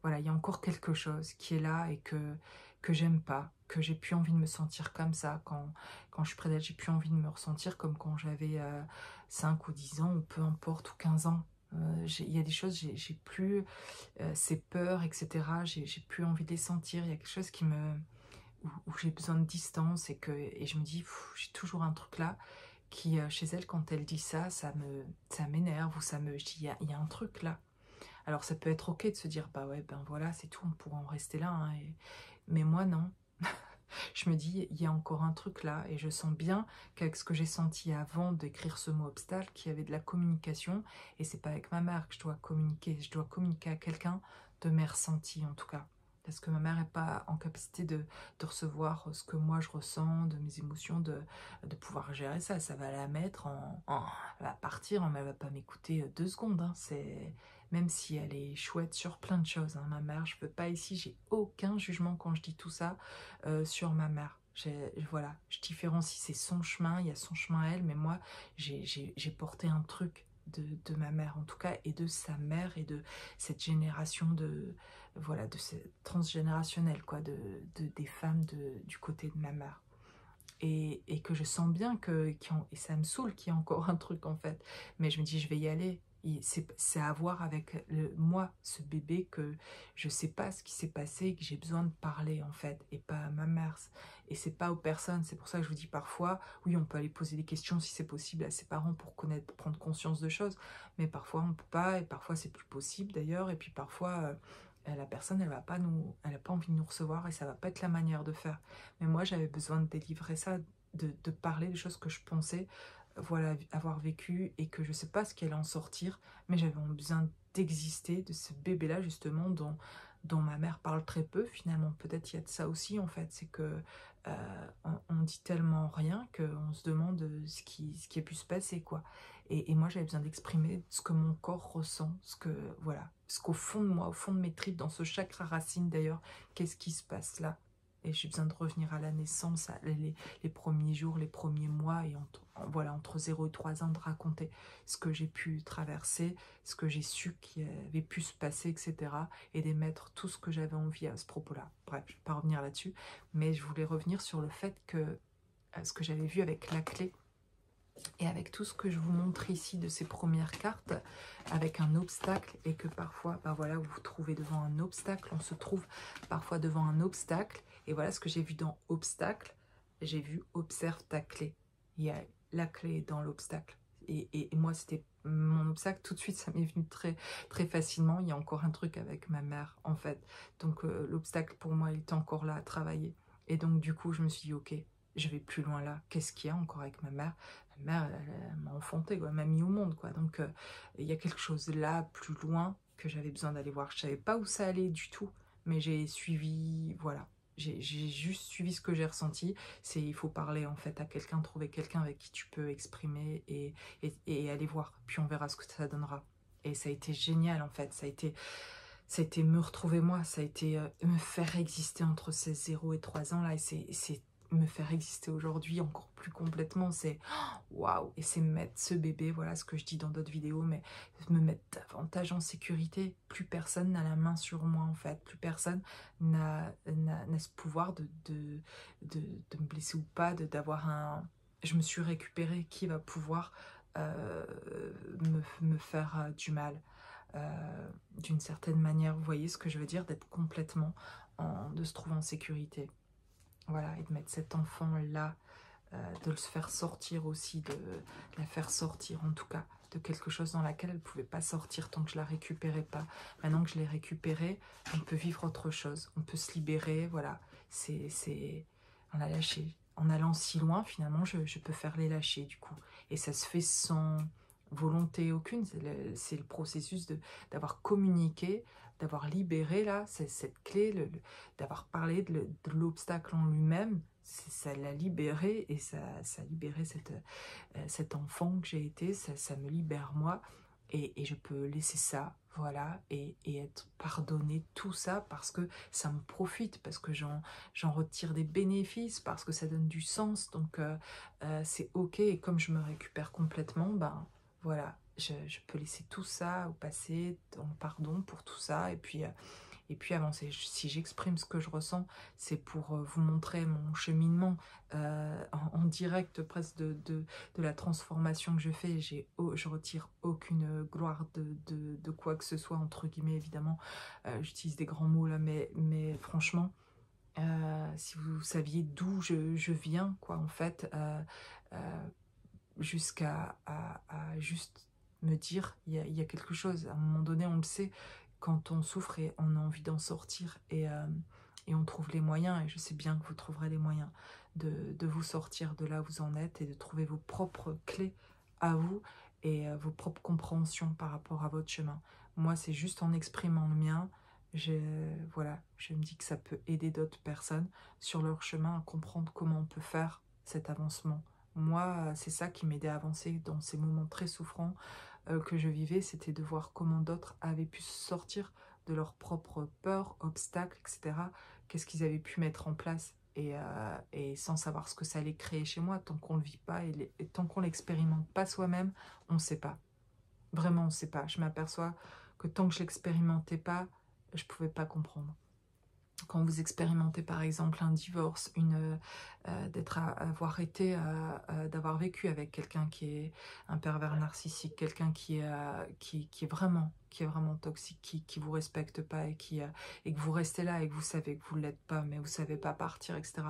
Speaker 1: Voilà, il y a encore quelque chose qui est là et que j'aime pas, que j'ai plus envie de me sentir comme ça. Quand je suis près d'elle, j'ai plus envie de me ressentir comme quand j'avais 5 ou 10 ans, ou peu importe, ou 15 ans. Il y a des choses, j'ai plus ces peurs, etc. J'ai plus envie de les sentir. Il y a quelque chose où j'ai besoin de distance et je me dis, j'ai toujours un truc là qui, chez elle, quand elle dit ça, ça m'énerve ou ça me... Je dis, il y a un truc là. Alors ça peut être ok de se dire, bah ouais, ben voilà, c'est tout, on pourra en rester là. Hein, mais moi, non. Je me dis, il y a encore un truc là, et je sens bien qu'avec ce que j'ai senti avant d'écrire ce mot obstacle, qu'il y avait de la communication, et c'est pas avec ma mère que je dois communiquer à quelqu'un de mes ressentis en tout cas. Parce que ma mère n'est pas en capacité de recevoir ce que moi je ressens, de mes émotions, de pouvoir gérer ça. Ça va la mettre elle va partir, mais elle va pas m'écouter 2 secondes. Hein. Même si elle est chouette sur plein de choses. Hein. Ma mère, je peux pas ici, j'ai aucun jugement quand je dis tout ça sur ma mère. Voilà, je différencie, c'est son chemin, il y a son chemin à elle, mais moi, j'ai porté un truc de ma mère, en tout cas, et de sa mère, et de cette génération voilà, de cette transgénérationnelle, quoi, des femmes du côté de ma mère. Et que je sens bien et ça me saoule qu'il y ait encore un truc, en fait. Mais je me dis, je vais y aller. C'est à voir avec moi, ce bébé, que je sais pas ce qui s'est passé et que j'ai besoin de parler en fait, et pas à ma mère. Et c'est pas aux personnes, c'est pour ça que je vous dis parfois, oui, on peut aller poser des questions si c'est possible à ses parents pour connaître, prendre conscience de choses, mais parfois on peut pas, et parfois c'est plus possible d'ailleurs, et puis parfois la personne elle a pas envie de nous recevoir et ça va pas être la manière de faire. Mais moi j'avais besoin de délivrer ça, de parler des choses que je pensais voilà, avoir vécu et que je sais pas ce qu'elle en sortir, mais j'avais besoin d'exister, de ce bébé-là justement dont ma mère parle très peu finalement. Peut-être il y a de ça aussi en fait, c'est que on dit tellement rien qu'on se demande ce qui a pu se passer quoi. Et moi j'avais besoin d'exprimer ce que mon corps ressent, voilà, ce qu'au fond de moi, au fond de mes tripes, dans ce chakra racine d'ailleurs, qu'est-ce qui se passe là? Et j'ai besoin de revenir à la naissance, les premiers jours, les premiers mois, et voilà, entre 0 et 3 ans, de raconter ce que j'ai pu traverser, ce que j'ai su qui avait pu se passer, etc. Et d'émettre tout ce que j'avais envie à ce propos-là. Bref, je ne vais pas revenir là-dessus, mais je voulais revenir sur le fait que ce que j'avais vu avec la clé, et avec tout ce que je vous montre ici de ces premières cartes, avec un obstacle, et que parfois, ben voilà, vous vous trouvez devant un obstacle, on se trouve parfois devant un obstacle, et voilà ce que j'ai vu dans obstacle, j'ai vu observe ta clé. Il y a la clé dans l'obstacle. Et moi, c'était mon obstacle, tout de suite, ça m'est venu très, très facilement. Il y a encore un truc avec ma mère, en fait. Donc, l'obstacle, pour moi, il est encore là à travailler. Et donc, du coup, je me suis dit, ok, je vais plus loin là. Qu'est-ce qu'il y a encore avec ma mère? Ma mère, elle m'a enfanté, quoi, elle m'a mis au monde, quoi. Donc, il y a quelque chose là, plus loin, que j'avais besoin d'aller voir. Je savais pas où ça allait du tout, mais j'ai suivi, voilà. J'ai juste suivi ce que j'ai ressenti. Il faut parler en fait à quelqu'un, trouver quelqu'un avec qui tu peux exprimer et aller voir. Puis on verra ce que ça donnera. Et ça a été génial en fait, ça a été me retrouver moi, ça a été me faire exister entre ces 0 et 3 ans là, et c'est me faire exister aujourd'hui encore plus complètement, c'est waouh, et c'est mettre ce bébé, voilà ce que je dis dans d'autres vidéos, mais me mettre davantage en sécurité. Plus personne n'a la main sur moi en fait, plus personne n'a ce pouvoir de me blesser ou pas, d'avoir un... Je me suis récupérée, qui va pouvoir me faire du mal d'une certaine manière, vous voyez ce que je veux dire, d'être complètement, de se trouver en sécurité. Voilà, et de mettre cet enfant-là, de le faire sortir aussi, de la faire sortir en tout cas, de quelque chose dans laquelle elle ne pouvait pas sortir tant que je la récupérais pas. Maintenant que je l'ai récupérée, on peut vivre autre chose, on peut se libérer, voilà, on a lâché. En allant si loin, finalement, je peux faire les lâcher du coup. Et ça se fait sans volonté aucune, c'est le processus d'avoir communiqué, d'avoir libéré là, cette clé, d'avoir parlé de l'obstacle en lui-même, ça l'a libéré, et ça a libéré cet enfant que j'ai été, ça me libère moi, et je peux laisser ça, voilà, et être pardonné tout ça, parce que ça me profite, parce que j'en retire des bénéfices, parce que ça donne du sens, donc c'est ok, et comme je me récupère complètement, ben voilà, je peux laisser tout ça au passé, dans le pardon pour tout ça, et puis avancer. Si j'exprime ce que je ressens, c'est pour vous montrer mon cheminement en direct presque de la transformation que je fais. Je retire aucune gloire de quoi que ce soit, entre guillemets, évidemment. J'utilise des grands mots là, mais franchement, si vous saviez d'où je viens, quoi, en fait, jusqu'à juste me dire, il y a quelque chose, à un moment donné, on le sait, quand on souffre et on a envie d'en sortir, et on trouve les moyens, et je sais bien que vous trouverez les moyens de vous sortir de là où vous en êtes, et de trouver vos propres clés à vous, et vos propres compréhensions par rapport à votre chemin. Moi, c'est juste en exprimant le mien, voilà, je me dis que ça peut aider d'autres personnes sur leur chemin à comprendre comment on peut faire cet avancement. Moi, c'est ça qui m'aidait à avancer dans ces moments très souffrants que je vivais, c'était de voir comment d'autres avaient pu sortir de leurs propres peurs, obstacles, etc. Qu'est-ce qu'ils avaient pu mettre en place, et sans savoir ce que ça allait créer chez moi, tant qu'on ne le vit pas, et tant qu'on ne l'expérimente pas soi-même, on ne sait pas. Vraiment, on ne sait pas. Je m'aperçois que tant que je ne l'expérimentais pas, je ne pouvais pas comprendre. Quand vous expérimentez par exemple un divorce, avoir été, d'avoir vécu avec quelqu'un qui est un pervers narcissique, quelqu'un qui est vraiment toxique, qui vous respecte pas, et que vous restez là, et que vous savez que vous ne l'êtes pas, mais vous savez pas partir, etc.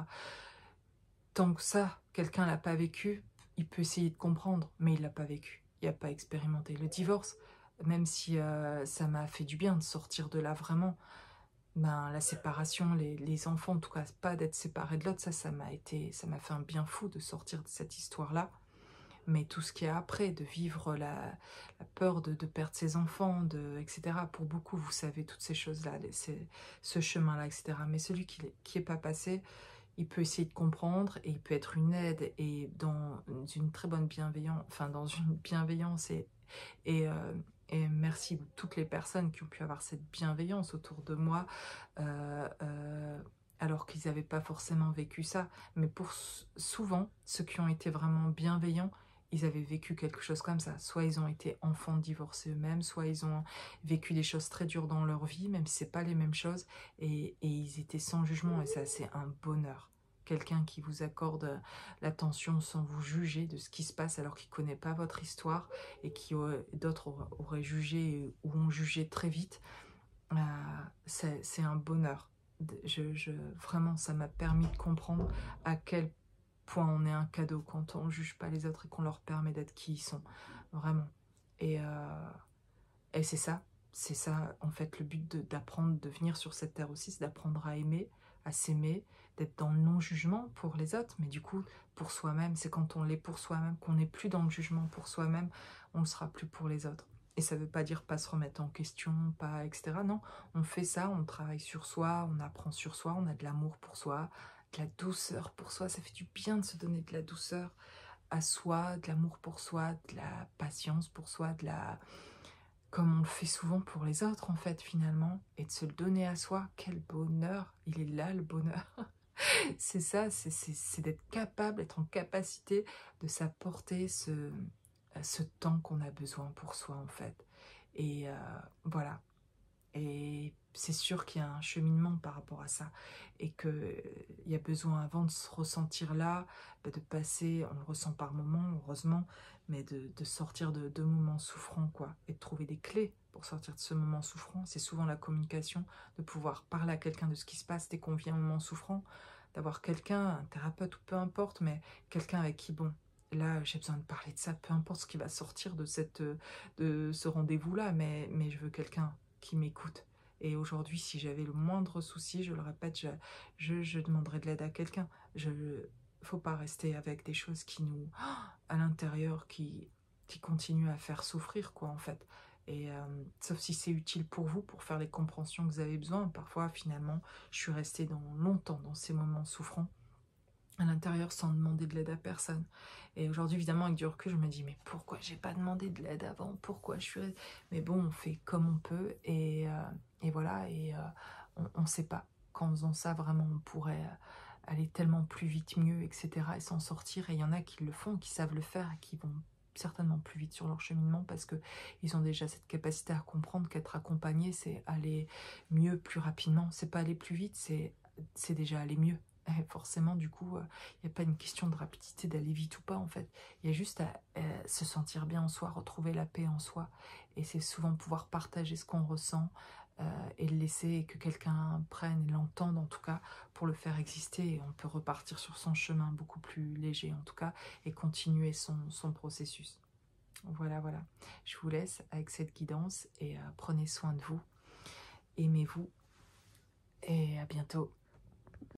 Speaker 1: Tant que ça, quelqu'un l'a pas vécu, il peut essayer de comprendre, mais il l'a pas vécu, il n'a pas expérimenté. Le divorce, même si ça m'a fait du bien de sortir de là vraiment, ben, la séparation, les enfants, en tout cas, pas d'être séparés de l'autre, ça m'a fait un bien fou de sortir de cette histoire-là. Mais tout ce qu'il y a après, de vivre la peur de perdre ses enfants, etc. Pour beaucoup, vous savez, toutes ces choses-là, ce chemin-là, etc. Mais celui qui est pas passé, il peut essayer de comprendre, et il peut être une aide, et dans une très bonne bienveillance, enfin dans une bienveillance, et, euh, et merci à toutes les personnes qui ont pu avoir cette bienveillance autour de moi, alors qu'ils n'avaient pas forcément vécu ça. Mais pour souvent, ceux qui ont été vraiment bienveillants, ils avaient vécu quelque chose comme ça. Soit ils ont été enfants divorcés eux-mêmes, soit ils ont vécu des choses très dures dans leur vie, même si ce n'est pas les mêmes choses, et ils étaient sans jugement, et ça, c'est un bonheur. Quelqu'un qui vous accorde l'attention sans vous juger de ce qui se passe, alors qu'il ne connaît pas votre histoire, et qui d'autres auraient jugé ou ont jugé très vite, c'est un bonheur. Vraiment, ça m'a permis de comprendre à quel point on est un cadeau quand on ne juge pas les autres, et qu'on leur permet d'être qui ils sont, vraiment. Et c'est ça en fait le but d'apprendre, de venir sur cette terre aussi, c'est d'apprendre à aimer, à s'aimer, d'être dans le non-jugement pour les autres, mais du coup pour soi-même, c'est quand on l'est pour soi-même, qu'on n'est plus dans le jugement pour soi-même, on ne le sera plus pour les autres. Et ça ne veut pas dire pas se remettre en question, pas etc. Non, on fait ça, on travaille sur soi, on apprend sur soi, on a de l'amour pour soi, de la douceur pour soi, ça fait du bien de se donner de la douceur à soi, de l'amour pour soi, de la patience pour soi, comme on le fait souvent pour les autres en fait finalement, et de se le donner à soi. Quel bonheur, il est là le bonheur. C'est ça, c'est d'être capable, être en capacité de s'apporter ce temps qu'on a besoin pour soi en fait. Et voilà. Et c'est sûr qu'il y a un cheminement par rapport à ça, et qu'il y a besoin, avant de se ressentir là, de passer, on le ressent par moments, heureusement, mais de sortir de moments souffrants, quoi, et de trouver des clés pour sortir de ce moment souffrant. C'est souvent la communication, de pouvoir parler à quelqu'un de ce qui se passe dès qu'on vit un moment souffrant, d'avoir quelqu'un, un thérapeute ou peu importe, mais quelqu'un avec qui, bon, là, j'ai besoin de parler de ça, peu importe ce qui va sortir de ce rendez-vous-là, mais je veux quelqu'un qui m'écoute. Et aujourd'hui, si j'avais le moindre souci, je le répète, je demanderais de l'aide à quelqu'un. Faut pas rester avec des choses qui nous, à l'intérieur, qui continuent à faire souffrir, quoi, en fait. Et sauf si c'est utile pour vous, pour faire les compréhensions que vous avez besoin. Parfois, finalement, je suis restée longtemps dans ces moments souffrants à l'intérieur sans demander de l'aide à personne. Et aujourd'hui, évidemment, avec du recul, je me dis, mais pourquoi j'ai pas demandé de l'aide avant? Pourquoi je suis... Mais bon, on fait comme on peut, et voilà, et on ne sait pas. Qu'en faisant ça, vraiment, on pourrait aller tellement plus vite, mieux, etc., et s'en sortir. Et il y en a qui le font, qui savent le faire, et qui vont certainement plus vite sur leur cheminement, parce que ils ont déjà cette capacité à comprendre qu'être accompagné, c'est aller mieux plus rapidement. C'est pas aller plus vite, c'est déjà aller mieux. Et forcément, du coup, il n'y a pas une question de rapidité, d'aller vite ou pas, en fait. Il y a juste à se sentir bien en soi, retrouver la paix en soi. Et c'est souvent pouvoir partager ce qu'on ressent, et le laisser, que quelqu'un prenne et l'entende, en tout cas, pour le faire exister. Et on peut repartir sur son chemin beaucoup plus léger, en tout cas, et continuer son processus. Voilà, voilà. Je vous laisse avec cette guidance, et prenez soin de vous. Aimez-vous, et à bientôt.